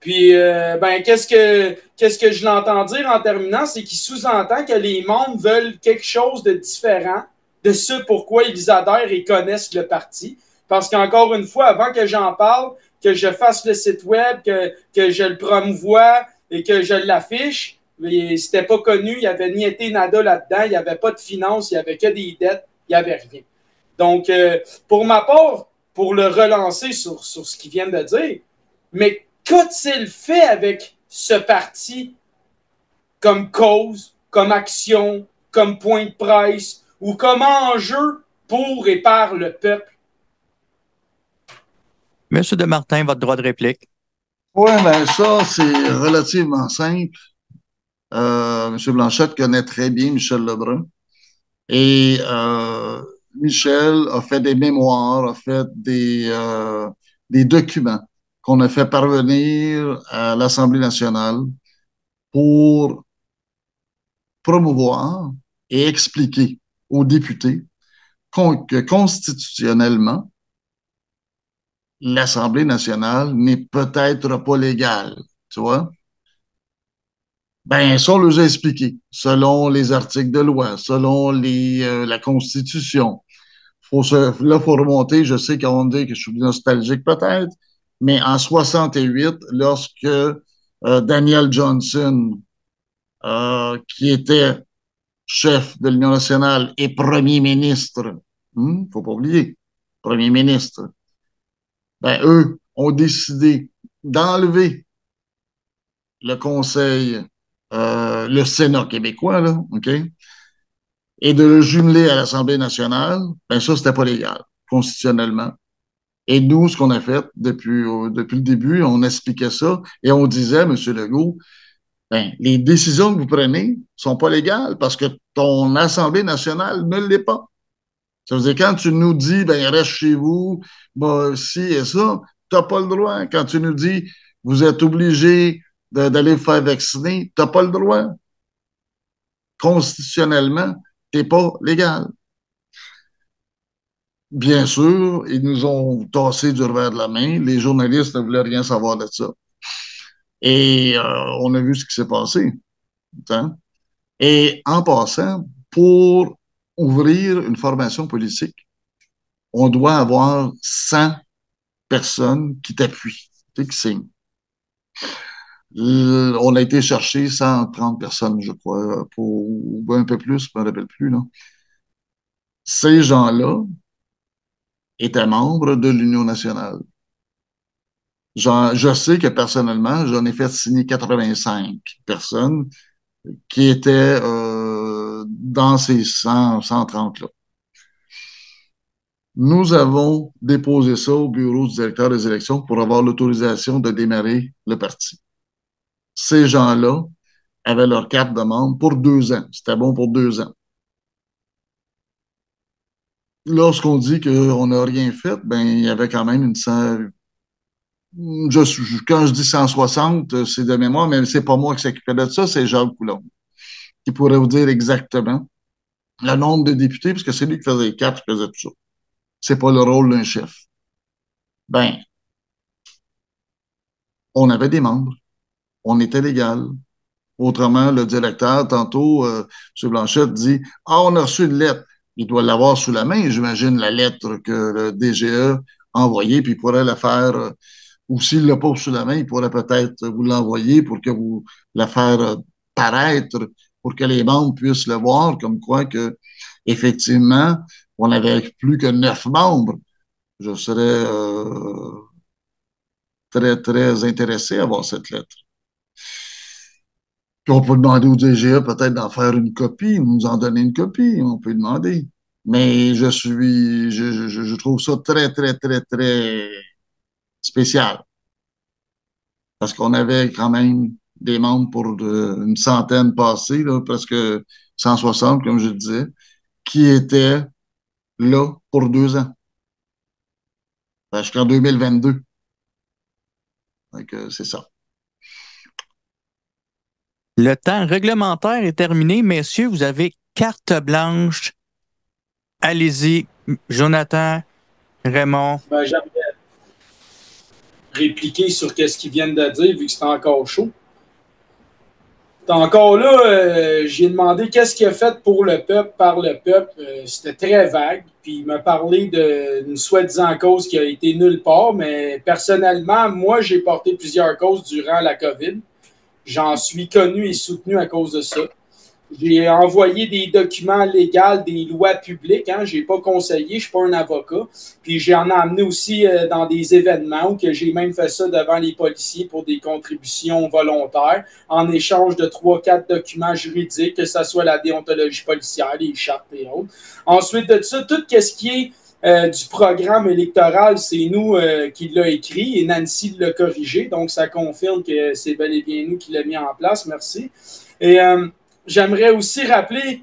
Puis, qu'est-ce que je l'entends dire en terminant, c'est qu'il sous-entend que les membres veulent quelque chose de différent de ce pourquoi ils adhèrent et connaissent le parti. Parce qu'encore une fois, avant que j'en parle, que je fasse le site web, que je le promouvoie et que je l'affiche, c'était pas connu, il n'y avait ni été nada là-dedans, il n'y avait pas de finances, il n'y avait que des dettes, il n'y avait rien. Donc, pour ma part, pour le relancer sur ce qu'ils viennent de dire, mais qu'a-t-il fait avec ce parti comme cause, comme action, comme point de presse ou comme enjeu pour et par le peuple? Monsieur de Martin, votre droit de réplique. Oui, ben ça, c'est relativement simple. M. Blanchette connaît très bien Michel Lebrun. Et Michel a fait des mémoires, a fait des documents qu'on a fait parvenir à l'Assemblée nationale pour promouvoir et expliquer aux députés que constitutionnellement, l'Assemblée nationale n'est peut-être pas légale, tu vois? Ben, ça, on les a expliqué, selon les articles de loi, selon la Constitution. Là, faut remonter, je sais qu'on dit que je suis nostalgique peut-être, mais en 68, lorsque Daniel Johnson, qui était chef de l'Union nationale et premier ministre, faut pas oublier, premier ministre, ben, eux ont décidé d'enlever le Conseil, le Sénat québécois, là, OK? Et de le jumeler à l'Assemblée nationale, ben ça, c'était pas légal, constitutionnellement. Et nous, ce qu'on a fait depuis le début, on expliquait ça et on disait, M. Legault, ben, les décisions que vous prenez sont pas légales parce que ton Assemblée nationale ne l'est pas. Ça veut dire, quand tu nous dis, ben, reste chez vous, ben, ci et ça, t'as pas le droit. Quand tu nous dis, vous êtes obligé d'aller vous faire vacciner, t'as pas le droit. Constitutionnellement, t'es pas légal. Bien sûr, ils nous ont tassé du revers de la main. Les journalistes ne voulaient rien savoir de ça. Et on a vu ce qui s'est passé. Hein? Et en passant, pour ouvrir une formation politique, on doit avoir 100 personnes qui t'appuient, qui signent. On a été chercher 130 personnes, je crois, ou un peu plus, je ne me rappelle plus. Là. Ces gens-là étaient membres de l'Union nationale. Je sais que personnellement, j'en ai fait signer 85 personnes qui étaient dans ces 130-là. Nous avons déposé ça au bureau du directeur des élections pour avoir l'autorisation de démarrer le parti. Ces gens-là avaient leur carte de membre pour 2 ans. C'était bon pour 2 ans. Lorsqu'on dit qu'on n'a rien fait, ben il y avait quand même quand je dis 160, c'est de mémoire, mais c'est pas moi qui s'occupais de ça, c'est Jacques Coulombe, qui pourrait vous dire exactement le nombre de députés, parce que c'est lui qui faisait les cartes, qui faisait tout ça. C'est pas le rôle d'un chef. Ben, on avait des membres. On était légal. Autrement, le directeur, tantôt, M. Blanchette dit, « Ah, on a reçu une lettre. » Il doit l'avoir sous la main, j'imagine, la lettre que le DGE a envoyée, puis il pourrait la faire, ou s'il l'a pas sous la main, il pourrait peut-être vous l'envoyer pour que vous la faire paraître, pour que les membres puissent le voir, comme quoi que, effectivement, on n'avait plus que 9 membres. Je serais très, très intéressé à voir cette lettre. Puis on peut demander au DGE peut-être d'en faire une copie, nous en donner une copie, on peut demander. Mais je trouve ça très, très, très, très spécial. Parce qu'on avait quand même des membres pour une centaine passés, là, presque 160, comme je disais, qui étaient là pour 2 ans. Jusqu'en 2022. Donc, c'est ça. Le temps réglementaire est terminé. Messieurs, vous avez carte blanche. Allez-y, Jonathan, Raymond. Ben, répliquer sur ce qu'ils viennent de dire, vu que c'est encore chaud. Encore là, j'ai demandé qu'est-ce qu'il a fait pour le peuple, par le peuple. C'était très vague. Puis il m'a parlé d'une soi-disant cause qui a été nulle part. Mais personnellement, moi, j'ai porté plusieurs causes durant la COVID. J'en suis connu et soutenu à cause de ça. J'ai envoyé des documents légaux, des lois publiques. Hein. Je n'ai pas conseillé, je ne suis pas un avocat. Puis j'en ai amené aussi dans des événements où que j'ai même fait ça devant les policiers pour des contributions volontaires en échange de 3-4 documents juridiques, que ce soit la déontologie policière, les chartes et autres. Ensuite de ça, tout ce qui est du programme électoral, c'est nous qui l'a écrit et Nancy l'a corrigé. Donc, ça confirme que c'est bel et bien nous qui l'a mis en place. Merci. Et j'aimerais aussi rappeler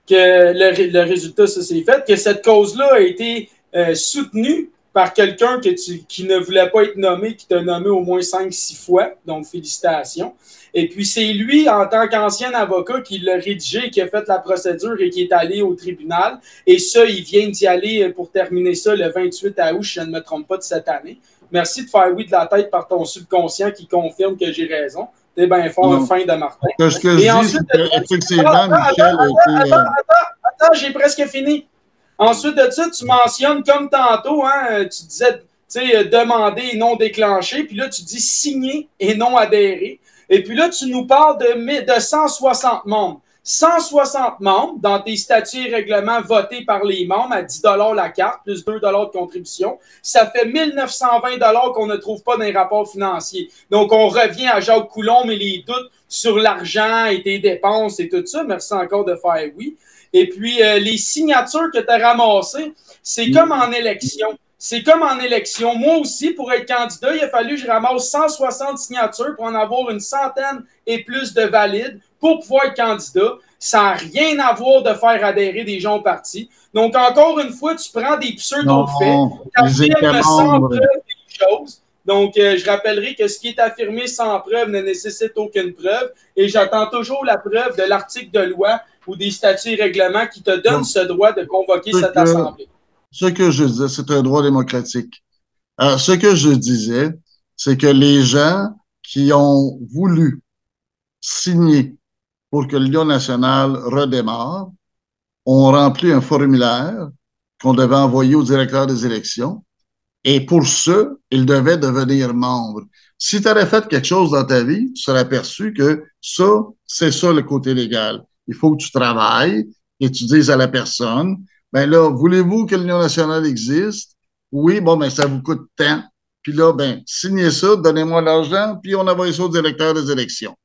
que le résultat, ça s'est fait, que cette cause-là a été soutenue par quelqu'un qui ne voulait pas être nommé, qui t'a nommé au moins 5-6 fois. Donc, félicitations. Et puis, c'est lui, en tant qu'ancien avocat, qui l'a rédigé, qui a fait la procédure et qui est allé au tribunal. Et ça, il vient d'y aller pour terminer ça le 28 août, si je ne me trompe pas, de cette année. Merci de faire oui de la tête par ton subconscient qui confirme que j'ai raison. T'es bien fort, fin de Martin. Ce que je dis, c'est qu'effectivement, Michel a été... Attends, j'ai presque fini. Ensuite de ça, tu mentionnes, comme tantôt, hein, tu disais, demander et non déclencher, puis là, tu dis signer et non adhérer. Et puis là, tu nous parles de 160 membres. 160 membres dans tes statuts et règlements votés par les membres à 10 $ la carte, plus 2 $ de contribution. Ça fait 1920 $ qu'on ne trouve pas dans les rapports financiers. Donc, on revient à Jacques Coulombe et les doutes sur l'argent et tes dépenses et tout ça. Merci encore de faire oui. Et puis, les signatures que tu as ramassées, c'est comme en élection. C'est comme en élection. Moi aussi, pour être candidat, il a fallu que je ramasse 160 signatures pour en avoir une centaine et plus de valides pour pouvoir être candidat. Ça n'a rien à voir de faire adhérer des gens au parti. Donc, encore une fois, tu prends des pseudo-faits, tu affirmes sans preuve des choses. Donc, je rappellerai que ce qui est affirmé sans preuve ne nécessite aucune preuve et j'attends toujours la preuve de l'article de loi ou des statuts et règlements qui te donnent ce droit de convoquer cette assemblée. Ce que je disais, c'est un droit démocratique. Ce que je disais, c'est que les gens qui ont voulu signer pour que l'Union nationale redémarre ont rempli un formulaire qu'on devait envoyer au directeur des élections. Et pour ce, ils devaient devenir membres. Si tu aurais fait quelque chose dans ta vie, tu serais aperçu que ça, c'est ça le côté légal. Il faut que tu travailles et tu dises à la personne, ben là, voulez-vous que l'Union nationale existe? Oui, bon, ben ça vous coûte tant. Puis là, ben, signez ça, donnez-moi l'argent, puis on envoie ça au directeur des élections.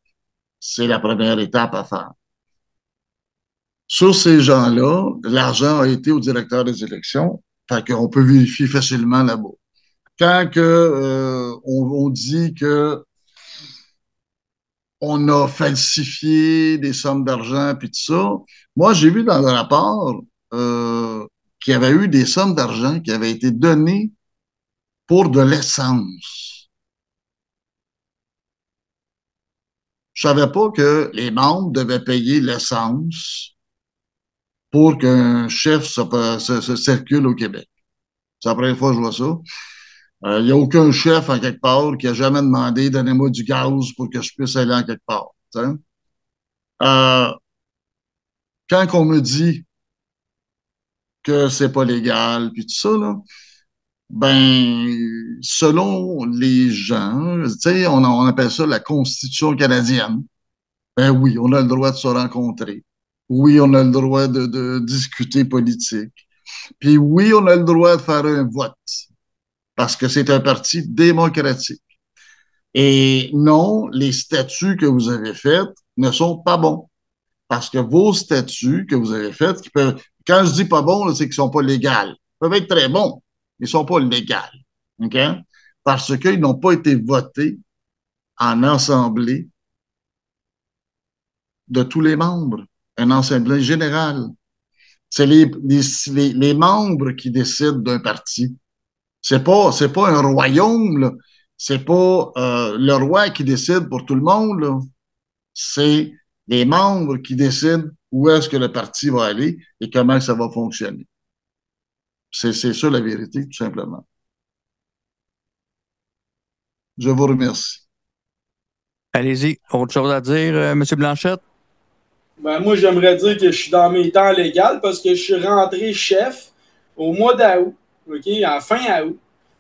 C'est la première étape à faire. Sur ces gens-là, l'argent a été au directeur des élections, fait qu'on peut vérifier facilement là-bas. Quand on dit que on a falsifié des sommes d'argent puis tout ça, moi j'ai vu dans le rapport qu'il y avait eu des sommes d'argent qui avaient été données pour de l'essence. Je savais pas que les membres devaient payer l'essence pour qu'un chef se circule au Québec. C'est la première fois que je vois ça. Il n'y a aucun chef en quelque part qui a jamais demandé donnez-moi du gaz pour que je puisse aller en quelque part. Quand on me dit que c'est pas légal puis tout ça, là, ben selon les gens, on appelle ça la Constitution canadienne. Ben oui, on a le droit de se rencontrer. Oui, on a le droit de discuter politique. Puis oui, on a le droit de faire un vote parce que c'est un parti démocratique. Et non, les statuts que vous avez faits ne sont pas bons. Parce que vos statuts que vous avez faits, quand je dis pas bons, c'est qu'ils sont pas légaux. Ils peuvent être très bons, mais ils sont pas légaux. OK? Parce qu'ils n'ont pas été votés en assemblée de tous les membres, une assemblée générale. C'est les membres qui décident d'un parti. C'est pas un royaume, là. C'est pas le roi qui décide pour tout le monde, là. C'est les membres qui décident où est-ce que le parti va aller et comment ça va fonctionner. C'est ça la vérité, tout simplement. Je vous remercie. Allez-y. Autre chose à dire, M. Blanchette? Ben, moi, j'aimerais dire que je suis dans mes temps légaux parce que je suis rentré chef au mois d'août, OK, en fin août.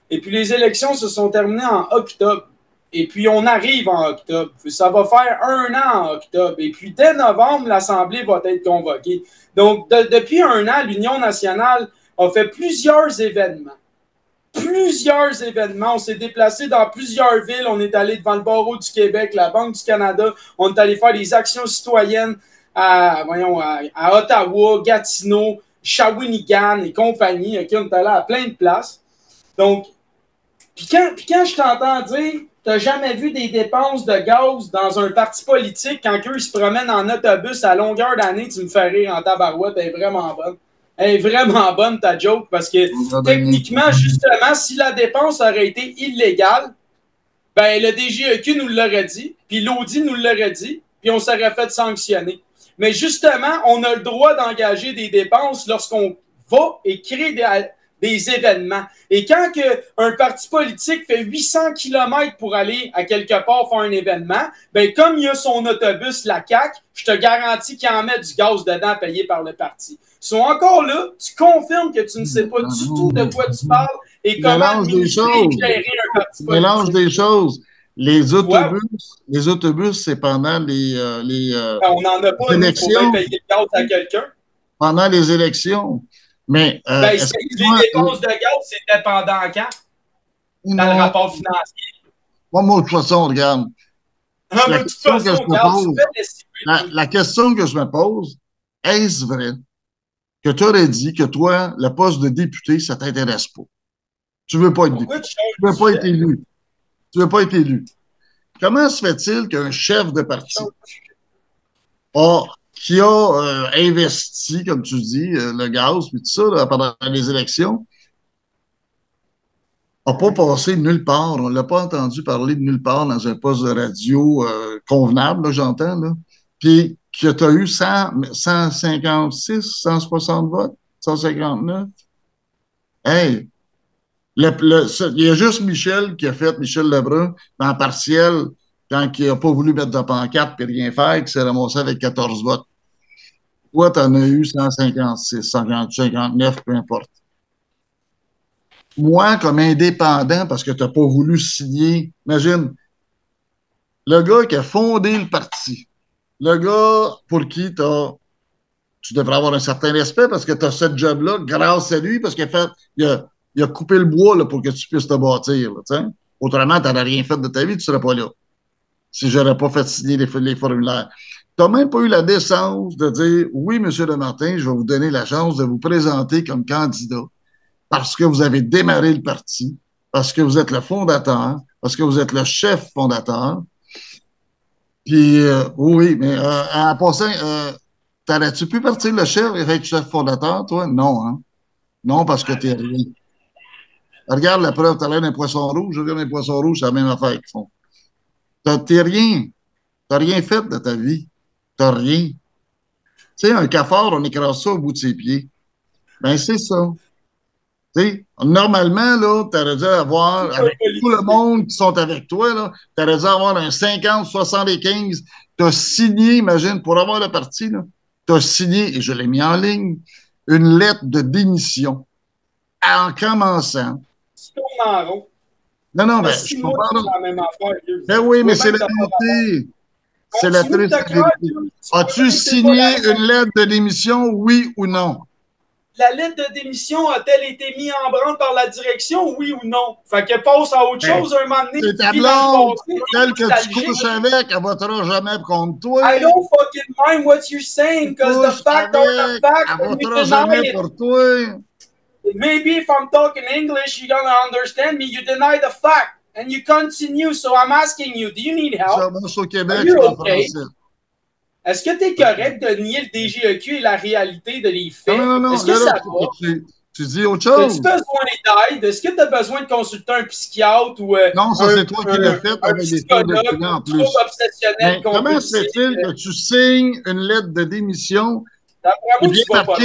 Et puis, les élections se sont terminées en octobre. Et puis, on arrive en octobre. Ça va faire 1 an en octobre. Et puis, dès novembre, l'Assemblée va être convoquée. Donc, depuis 1 an, l'Union nationale a fait plusieurs événements. Plusieurs événements. On s'est déplacé dans plusieurs villes. On est allé devant le barreau du Québec, la Banque du Canada. On est allé faire des actions citoyennes à Ottawa, Gatineau, Shawinigan et compagnie. Okay? On est allé à plein de places. Donc, puis quand je t'entends dire t'as jamais vu des dépenses de gaz dans un parti politique quand eux ils se promènent en autobus à longueur d'année, tu me fais rire en tabarouette, elle est vraiment bonne. Elle est vraiment bonne ta joke parce que techniquement, justement, si la dépense aurait été illégale, ben le DGEQ nous l'aurait dit, puis l'Audi nous l'aurait dit, puis on s'aurait fait sanctionner. Mais justement, on a le droit d'engager des dépenses lorsqu'on va et crée des événements. Et quand un parti politique fait 800 km pour aller à quelque part faire un événement, ben comme il y a son autobus, la CAQ, je te garantis qu'il en met du gaz dedans payé par le parti. Ils sont encore là, tu confirmes que tu ne sais pas du tout de quoi tu parles et comment administrer et éclairer un parti politique. Mélange des choses. Les autobus, c'est pendant les on n'en a pas, il faut bien payer le gaz à quelqu'un. Pendant les élections. Mais, les dépenses de gaz, c'était pendant quand? Dans le rapport financier. Moi, de toute façon, regarde. La question que je me pose, est-ce vrai que tu aurais dit que toi, le poste de député, ça ne t'intéresse pas? Tu ne veux pas être député. Tu ne veux pas être élu. Tu ne veux pas être élu. Comment se fait-il qu'un chef de parti qui a investi, comme tu dis, le gaz et tout ça là, pendant les élections, n'a pas passé nulle part. On ne l'a pas entendu parler de nulle part dans un poste de radio convenable, j'entends. Là. Puis que tu as eu 156, 160 votes, 159. Hey! Il y a juste Michel Lebrun, dans partiel, quand il n'a pas voulu mettre de pancarte et rien faire, qui s'est ramassé avec 14 votes. Toi, tu en as eu 156, 159, peu importe. Moi, comme indépendant, parce que tu n'as pas voulu signer, imagine, le gars qui a fondé le parti, le gars pour qui tu devrais avoir un certain respect parce que tu as ce job-là grâce à lui, parce qu'il a coupé le bois là, pour que tu puisses te bâtir. Là, autrement, tu n'aurais rien fait de ta vie, tu ne serais pas là. Si je n'aurais pas fait signer les formulaires. Tu n'as même pas eu la décence de dire oui, M. Lamartin, je vais vous donner la chance de vous présenter comme candidat parce que vous avez démarré le parti, parce que vous êtes le fondateur, parce que vous êtes le chef fondateur. Puis, oui, mais en passant, t'aurais-tu pu partir le chef et être chef fondateur, toi? Non, hein? Non, parce que t'es rien. Regarde la preuve, t'as l'air d'un poisson rouge. Regarde un poisson rouge, c'est la même affaire qu'ils font. T'es rien. T'as rien fait de ta vie. T'as rien. Tu sais, un cafard, on écrase ça au bout de ses pieds. Ben, c'est ça. Tu sais, normalement, là, t'aurais dû avoir, avec tout le monde qui sont avec toi, là, t'aurais dû avoir un 50-75. T'as signé, imagine, pour avoir le parti, là, t'as signé, et je l'ai mis en ligne, une lettre de démission en commençant. Non, ben, je comprends. Ben oui, mais c'est la vérité. C'est la triste vérité. As-tu signé une lettre de démission, oui ou non? La lettre de démission a-t-elle été mise en branle par la direction, oui ou non? Fait que passe à autre chose un moment donné. C'est ta blonde, celle que tu couches avec, elle ne votera jamais contre toi. I don't fucking mind what you're saying, because the fact are the fact. Elle ne votera jamais pour toi. Maybe if I'm talking English, you're gonna understand me. You deny the fact, and you continue. So I'm asking you, do you need help? Ça marche au Québec, okay? Est-ce que tu es correct de nier le DGEQ et la réalité de les faits? Non. Est-ce que ça va? Tu dis autre chose. As-tu besoin d'aide? Est-ce que tu as besoin de consulter un psychiatre ou non, ça c'est toi qui l'as fait avec des troubles de en plus. Obsessionnel. Comment se fait-il que tu signes une lettre de démission? D'après moi, tu vas pas.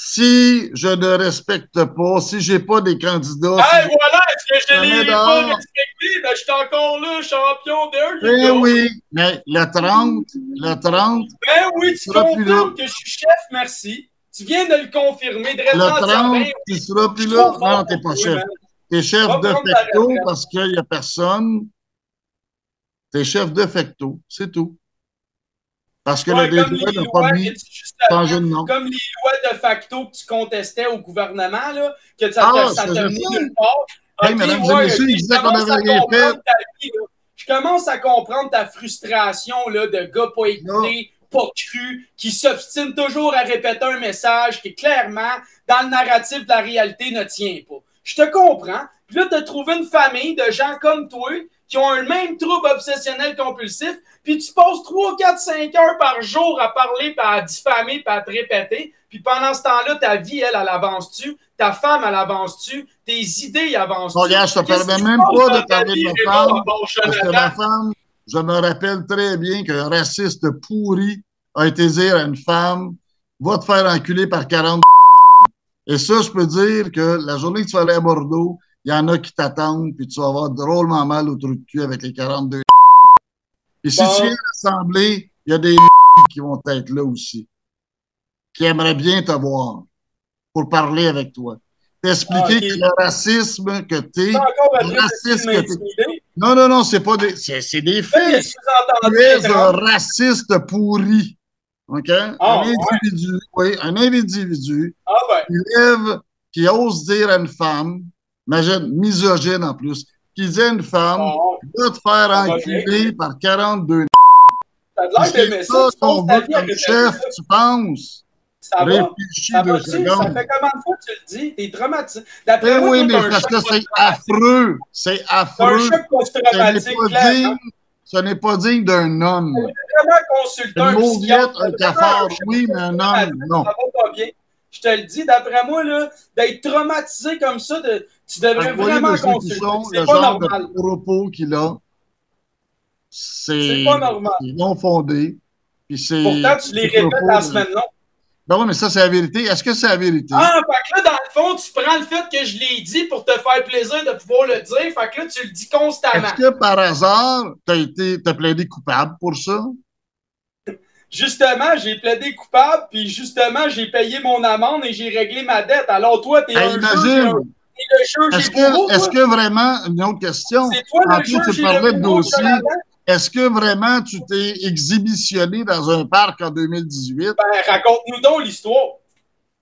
Si je ne respecte pas, si j'ai pas des candidats... Hey, si voilà, est-ce que je je ne mets l'ai pas dehors, respecté? Ben, je suis encore là, champion de eh Liga. oui, mais le 30, Ben oui, tu tu seras plus là. confirmes que je suis chef, merci. Tu viens de le confirmer, Le directement en disant, 30, ben tu oui, seras je plus suis là. trop Non, fort t'es pour pas toi, chef. man. T'es chef Va de prendre ta facto retraite. parce qu'il n'y a personne. T'es chef de facto, c'est tout. Parce que le Ouais, comme DG les n'a pas lois que mis tu, changer justement, de nom. comme les lois de facto que tu contestais au gouvernement, là, que Ah, je ça t'a faisais mené ça. nulle part. Hey, OK, mesdames et ouais, OK, messieurs, ils je disaient qu'on commence n'avait à rien fait. comprendre ta vie, là. Je commence à comprendre ta frustration, là, de gars pas Là, écouté, pas cru, qui s'obstine toujours à répéter un message qui, clairement, dans le narratif de la réalité, ne tient pas. Je te comprends. Puis là, tu as trouvé une famille de gens comme toi qui ont un même trouble obsessionnel compulsif, puis tu passes 3, 4, 5 heures par jour à parler, puis à diffamer, puis à te répéter, puis pendant ce temps-là, ta vie, elle avance-tu, ta femme, elle avance-tu, tes idées avancent-tu. regarde, je te Qu'est-ce permets qui se même passe pas dans de ta parler de vie, ma Raymond, à femme, part parce que ma Jonathan? femme, je me rappelle très bien qu'un raciste pourri a été dire à une femme, va te faire enculer par 40. Et ça, je peux dire que la journée que tu vas aller à Bordeaux, il y en a qui t'attendent, puis tu vas avoir drôlement mal au trou de cul avec les 42. Et si tu viens Bon, à l'Assemblée, il y a des qui vont être là aussi, qui aimeraient bien te voir pour parler avec toi. ah, T'expliquer OK. que le racisme que C'est t'es, encore un le truc d'essayer de racisme que t'es. m'intimider. Non, non, non, c'est pas des, c'est des Fais des faits. Tu sous-entendus es un étranges. raciste pourri. OK? Un Ah, ouais. individu, oui, un individu Ah, ben. qui lève, qui ose dire à une femme, imagine, misogyne en plus, qui dit à une femme, Bon, va te faire ça va bien. enculer par 42. T'as Puis l'air c'est d'aimer ça, ça tu passes qu'on ta veut vie à comme répéter chef, ça. tu penses? Ça va? Réfléchis Ça 2 va-tu? Ça secondes. fait combien de fois que tu le dis? T'es traumatisé. Eh D'après moi, oui, toi, mais t'as un parce choc que c'est post-traumatique. affreux. C'est T'as un affreux. choc Ce n'est post-traumatique, pas digne, clairement. ce n'est pas digne d'un homme. T'as vraiment consulté Une un mauviette, psychiatre. T'as un vraiment un cafard, choc oui, mais un homme, post-traumatique. non. Ça va pas bien. Je te le dis, d'après moi, là, d'être traumatisé comme ça, tu Parce devrais que vous voyez, vraiment M. consulter. Cusson, C'est le pas genre de normal. propos qu'il a, C'est c'est pas normal. non fondé. Puis c'est Pourtant, tu les des répètes propos la de... semaine longue. Ben oui, mais ça, c'est la vérité. Est-ce que c'est la vérité? Ah, fait que là, dans le fond, tu prends le fait que je l'ai dit pour te faire plaisir de pouvoir le dire. Fait que là, tu le dis Est-ce constamment. que par hasard, t'as plaidé coupable pour ça? Justement, j'ai plaidé coupable, puis justement, j'ai payé mon amende et j'ai réglé ma dette. Alors toi, t'es Hey, un juge et imagine, le juge est bourreau, est-ce toi? que vraiment, une autre question, C'est toi le tantôt tu juge et le parlais de bourreau, dossier, Jonathan? est-ce que vraiment tu t'es exhibitionné dans un parc en 2018? Ben, raconte-nous donc l'histoire.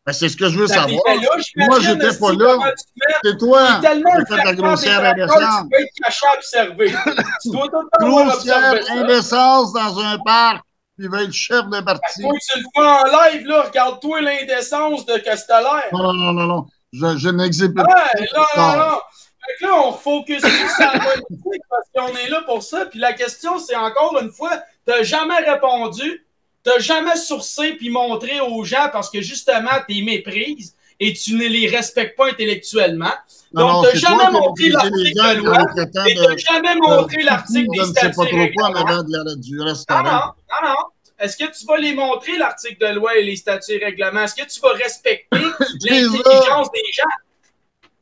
Ben, c'est ce que je veux Ça savoir. t'était là, Moi, j'imagine, j'étais pas Esti, là. comment tu te mets. C'est T'es toi tellement qui un as fait de la fervent grossière détracteur, tu indécence. peux être caché à observer. Tu dois tout le temps avoir Grossière observé ça. indécence dans un parc, puis il va être chef de Toi, parti. tu le fais en live, là, regarde-toi l'indécence de Castellaire. Non, non, non, non, non. Je n'exhibite pas Ouais, ce non, non, corps. non. Fait que là, on focus plus sur la politique parce qu'on est là pour ça. Puis la question, c'est encore une fois, t'as jamais répondu, t'as jamais sourcé puis montré aux gens parce que justement, t'es méprises et tu ne les respectes pas intellectuellement. Non, Donc, non, t'as c'est toi jamais qui as montré méprisé les l'article gens de en loi les traitant et t'as jamais montré l'article foufou des de ne sais pas statuts et trop quoi en règlements. avant du Non, restaurant. non, non, non. Est-ce que tu vas les montrer, l'article de loi et les statuts et règlements? Est-ce que tu vas respecter Déjà, l'intelligence des gens?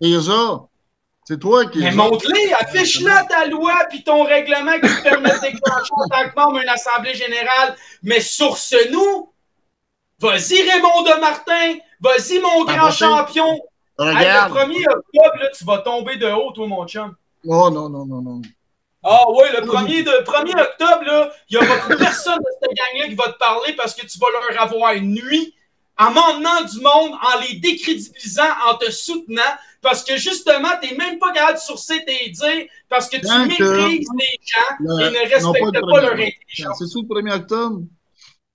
déjà, c'est toi qui Mais les as. montre-les, affiche-la ta loi puis ton règlement qui te permet de déclencher en tant que membre d'une assemblée générale. Mais source-nous. Vas-y, Raymond de Martin. Vas-y, mon À grand voter. champion. Hey, le Regarde. 1er octobre, là, tu vas tomber de haut, toi, mon chum. Oh, non, non, non, non. Ah oui, le 1er octobre, là, il n'y aura plus personne de cette gang-là qui va te parler parce que tu vas leur avoir nuit en m'emmenant du monde, en les décrédibilisant, en te soutenant, parce que justement, tu n'es même pas capable de sourcer tes dires parce que tu Tant que méprises les gens et ne non, pas respectes le pas 1er leur octobre. intelligence. C'est-tu le 1er octobre?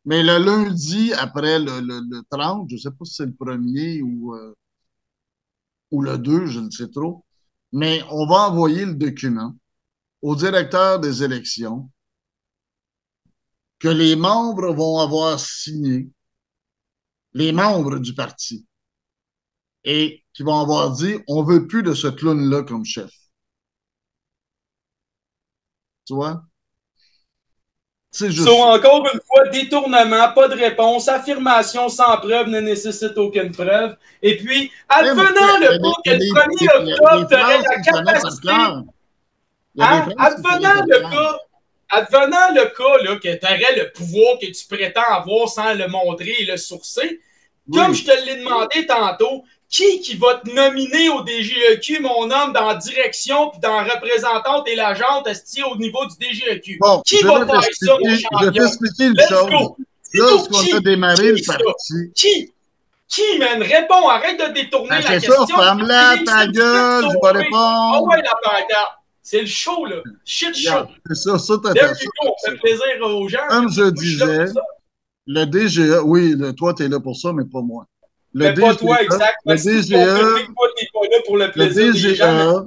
Mais le lundi après le 30, je ne sais pas si c'est le premier ou le 2, je ne sais trop, mais on va envoyer le document au directeur des élections que les membres vont avoir signé, les membres du parti, et qui vont avoir dit on ne veut plus de ce clown-là comme chef. Tu vois? C'est juste So, encore une fois, détournement, pas de réponse, affirmation sans preuve ne nécessite aucune preuve. Et puis, advenant le cas que le 1er octobre, tu aurais la capacité. Hein? Advenant le cas là, que tu aurais le pouvoir que tu prétends avoir sans le montrer et le sourcer, comme je te l'ai demandé tantôt, qui va te nominer au DGEQ, mon homme, dans la direction puis dans représentante et l'agente au niveau du DGEQ? Bon, qui va faire ça, mon champion? Je vais t'expliquer une chose. Lorsqu'on a démarré le parti... Qui, man? Réponds, arrête de détourner la question. C'est ça, femme-là, ta gueule, je vais répondre. Ah ouais, la pancarte. C'est le show, là. Shit show. C'est ça, t'as on fait plaisir aux gens. Comme je disais, le DGE, oui, toi, t'es là pour ça, mais pas moi. Mais pas toi, exact. Le DGE, pas là pour le plaisir des gens,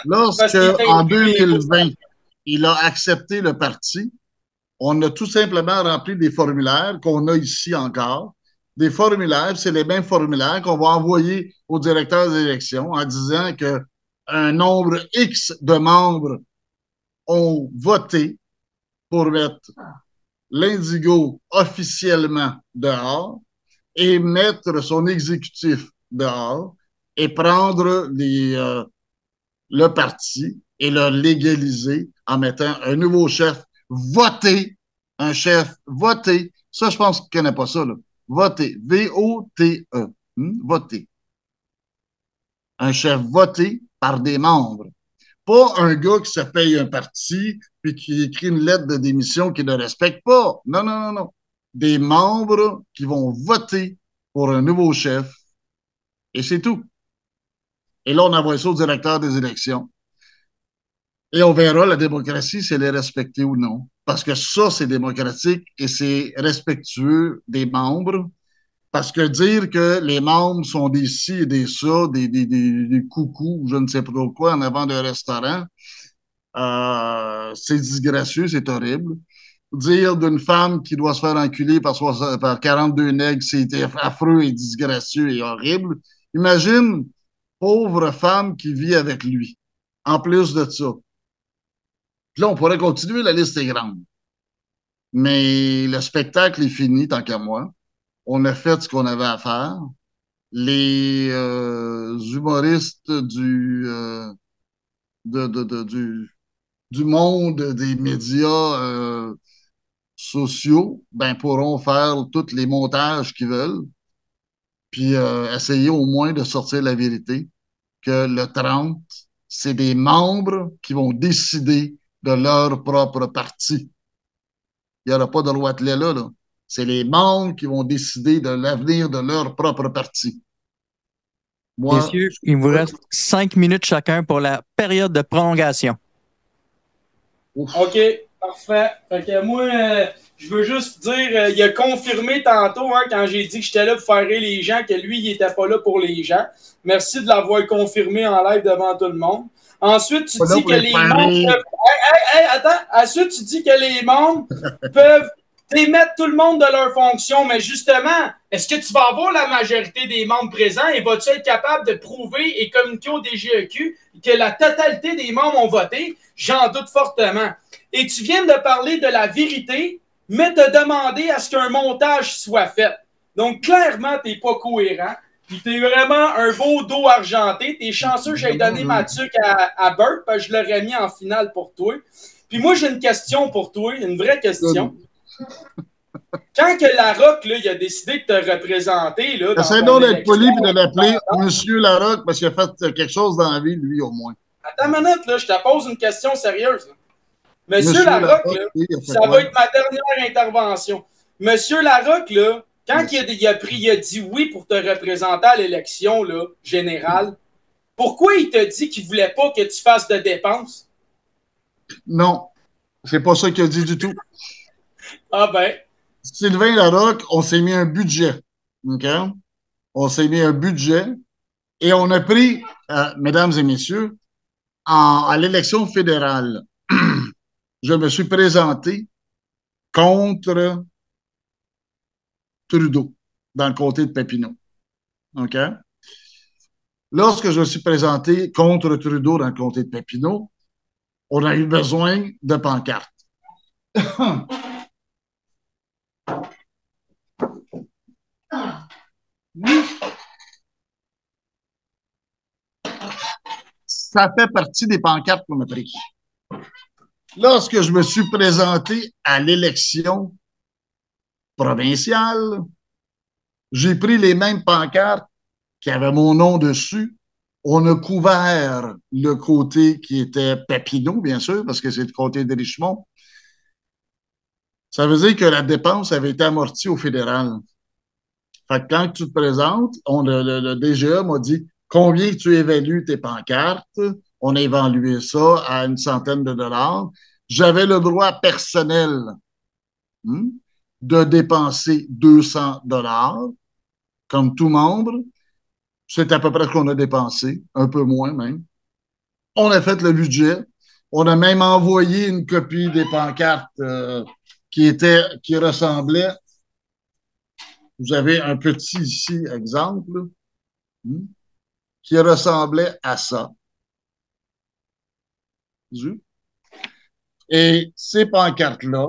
lorsque, en 2020, il a accepté le parti, on a tout simplement rempli des formulaires qu'on a ici encore. Des formulaires, c'est les mêmes formulaires qu'on va envoyer au directeur des élections en disant qu'un nombre X de membres ont voté pour mettre l'Indigo officiellement dehors et mettre son exécutif dehors et prendre le parti et le légaliser en mettant un nouveau chef voté, un chef voté. Ça, je pense qu'il ne connaît pas ça, là. Voté, V-O-T-E, voté. Un chef voté par des membres. Pas un gars qui se paye un parti puis qui écrit une lettre de démission qu'il ne respecte pas. Non, non, non, non. Des membres qui vont voter pour un nouveau chef et c'est tout. Et là, on envoie ça au directeur des élections. Et on verra la démocratie, si elle est respectée ou non. Parce que ça, c'est démocratique et c'est respectueux des membres. Parce que dire que les membres sont des ci et des ça, des coucous, je ne sais pas trop quoi, en avant d'un restaurant, c'est disgracieux, c'est horrible. Dire d'une femme qui doit se faire enculer par 42 nègres, c'est affreux et disgracieux et horrible. Imagine, pauvre femme qui vit avec lui. En plus de ça. Puis là, on pourrait continuer, la liste est grande. Mais le spectacle est fini, tant qu'à moi. On a fait ce qu'on avait à faire. Les humoristes du monde des médias sociaux pourront faire tous les montages qu'ils veulent, puis essayer au moins de sortir la vérité, que le 30, c'est des membres qui vont décider de leur propre parti. Il n'y aura pas de loi là. C'est les membres qui vont décider de l'avenir de leur propre parti. Moi, messieurs, il vous reste 5 minutes chacun pour la période de prolongation. Ouf. OK, parfait. Fait que moi, je veux juste dire, il a confirmé tantôt, quand j'ai dit que j'étais là pour faire rire les gens, que lui, il n'était pas là pour les gens. Merci de l'avoir confirmé en live devant tout le monde. Ensuite, tu dis que les membres peuvent... Ensuite, tu dis que les membres peuvent démettre tout le monde de leur fonction, mais justement, est-ce que tu vas avoir la majorité des membres présents et vas-tu être capable de prouver et communiquer au DGEQ que la totalité des membres ont voté? J'en doute fortement. Et tu viens de parler de la vérité, mais de demander à ce qu'un montage soit fait. Donc, clairement, tu n'es pas cohérent. Puis tu es vraiment un beau dos argenté. Tu es chanceux que j'aie donné ma tuque à Burt, parce que je l'aurais mis en finale pour toi. Puis moi, j'ai une question pour toi, une vraie question. Quand que Larocque, là, il a décidé de te représenter... Essaye donc d'être poli et de l'appeler Monsieur Larocque parce qu'il a fait quelque chose dans la vie, lui, au moins. Attends une minute, là, je te pose une question sérieuse. Monsieur Larocque, là, ça va être ma dernière intervention. Monsieur Larocque, là, quand il a dit oui pour te représenter à l'élection générale, pourquoi il t'a dit qu'il ne voulait pas que tu fasses de dépenses? Non, c'est pas ça qu'il a dit du tout. Ah ben. Sylvain Larocque, on s'est mis un budget. OK? On s'est mis un budget et on a pris, mesdames et messieurs, à l'élection fédérale, je me suis présenté contre Trudeau dans le comté de Papineau. OK? Lorsque je me suis présenté contre Trudeau dans le comté de Papineau, on a eu besoin de pancartes. Ça fait partie des pancartes qu'on a prises. Lorsque je me suis présenté à l'élection provinciale, j'ai pris les mêmes pancartes qui avaient mon nom dessus. On a couvert le côté qui était Papineau, bien sûr, parce que c'est le côté de Richemont. Ça veut dire que la dépense avait été amortie au fédéral. Fait que quand tu te présentes, le DGE m'a dit combien tu évalues tes pancartes. On a évalué ça à une centaine de dollars. J'avais le droit personnel de dépenser 200 dollars, comme tout membre. C'est à peu près ce qu'on a dépensé, un peu moins même. On a fait le budget. On a même envoyé une copie des pancartes qui ressemblait. Vous avez un petit ici, exemple, qui ressemblait à ça. Et ces pancartes-là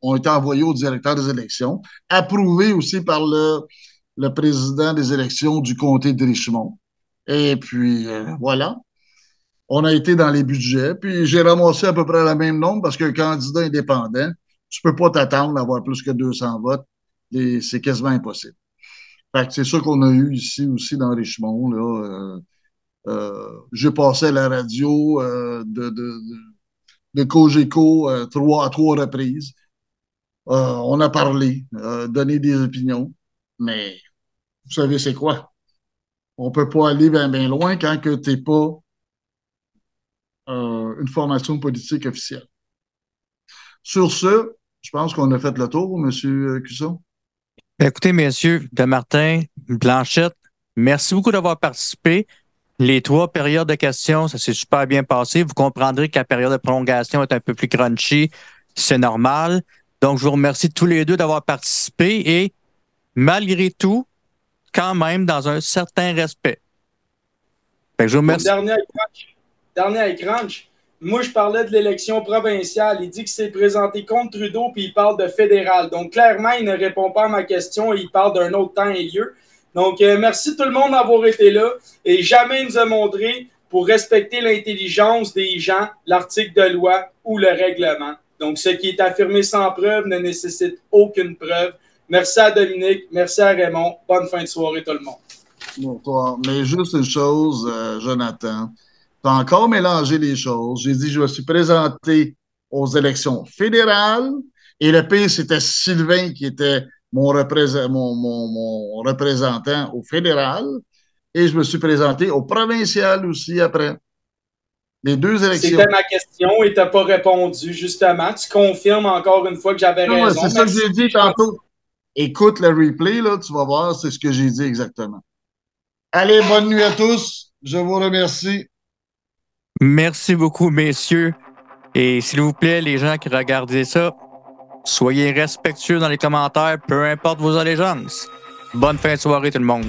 ont été envoyées au directeur des élections, approuvées aussi par le président des élections du comté de Richemont. Et puis, voilà. On a été dans les budgets, puis j'ai ramassé à peu près le même nombre parce qu'un candidat indépendant, tu peux pas t'attendre à avoir plus que 200 votes. Et c'est quasiment impossible. Fait que c'est ça qu'on a eu ici aussi dans Richemont. Là. J'ai passé à la radio de Cogeco à trois reprises. On a parlé, donné des opinions, mais vous savez c'est quoi? On peut pas aller bien loin quand tu n'es pas une formation politique officielle. Sur ce, je pense qu'on a fait le tour, M. Cusson. Écoutez, messieurs, de Martin, Blanchette, merci beaucoup d'avoir participé. Les 3 périodes de questions, ça s'est super bien passé. Vous comprendrez que la période de prolongation est un peu plus crunchy. C'est normal. Donc, je vous remercie tous les deux d'avoir participé et malgré tout, quand même dans un certain respect. Fait que je vous remercie. Dernier crunch. Moi, je parlais de l'élection provinciale. Il dit qu'il s'est présenté contre Trudeau, puis il parle de fédéral. Donc, clairement, il ne répond pas à ma question et il parle d'un autre temps et lieu. Donc, merci tout le monde d'avoir été là. Et jamais il nous a montré, pour respecter l'intelligence des gens, l'article de loi ou le règlement. Donc, ce qui est affirmé sans preuve ne nécessite aucune preuve. Merci à Dominique, merci à Raymond. Bonne fin de soirée, tout le monde. Bonsoir. Mais juste une chose, Jonathan. Tu as encore mélangé les choses. J'ai dit, je me suis présenté aux élections fédérales et le pire, c'était Sylvain qui était mon représentant au fédéral et je me suis présenté au provincial aussi après. Les 2 élections. C'était ma question et tu n'as pas répondu, justement. Tu confirmes encore une fois que j'avais raison. C'est ça que j'ai dit tantôt. Écoute le replay, là, tu vas voir, c'est ce que j'ai dit exactement. Allez, bonne nuit à tous. Je vous remercie. Merci beaucoup, messieurs. Et s'il vous plaît, les gens qui regardent ça, soyez respectueux dans les commentaires, peu importe vos allégeances. Bonne fin de soirée, tout le monde.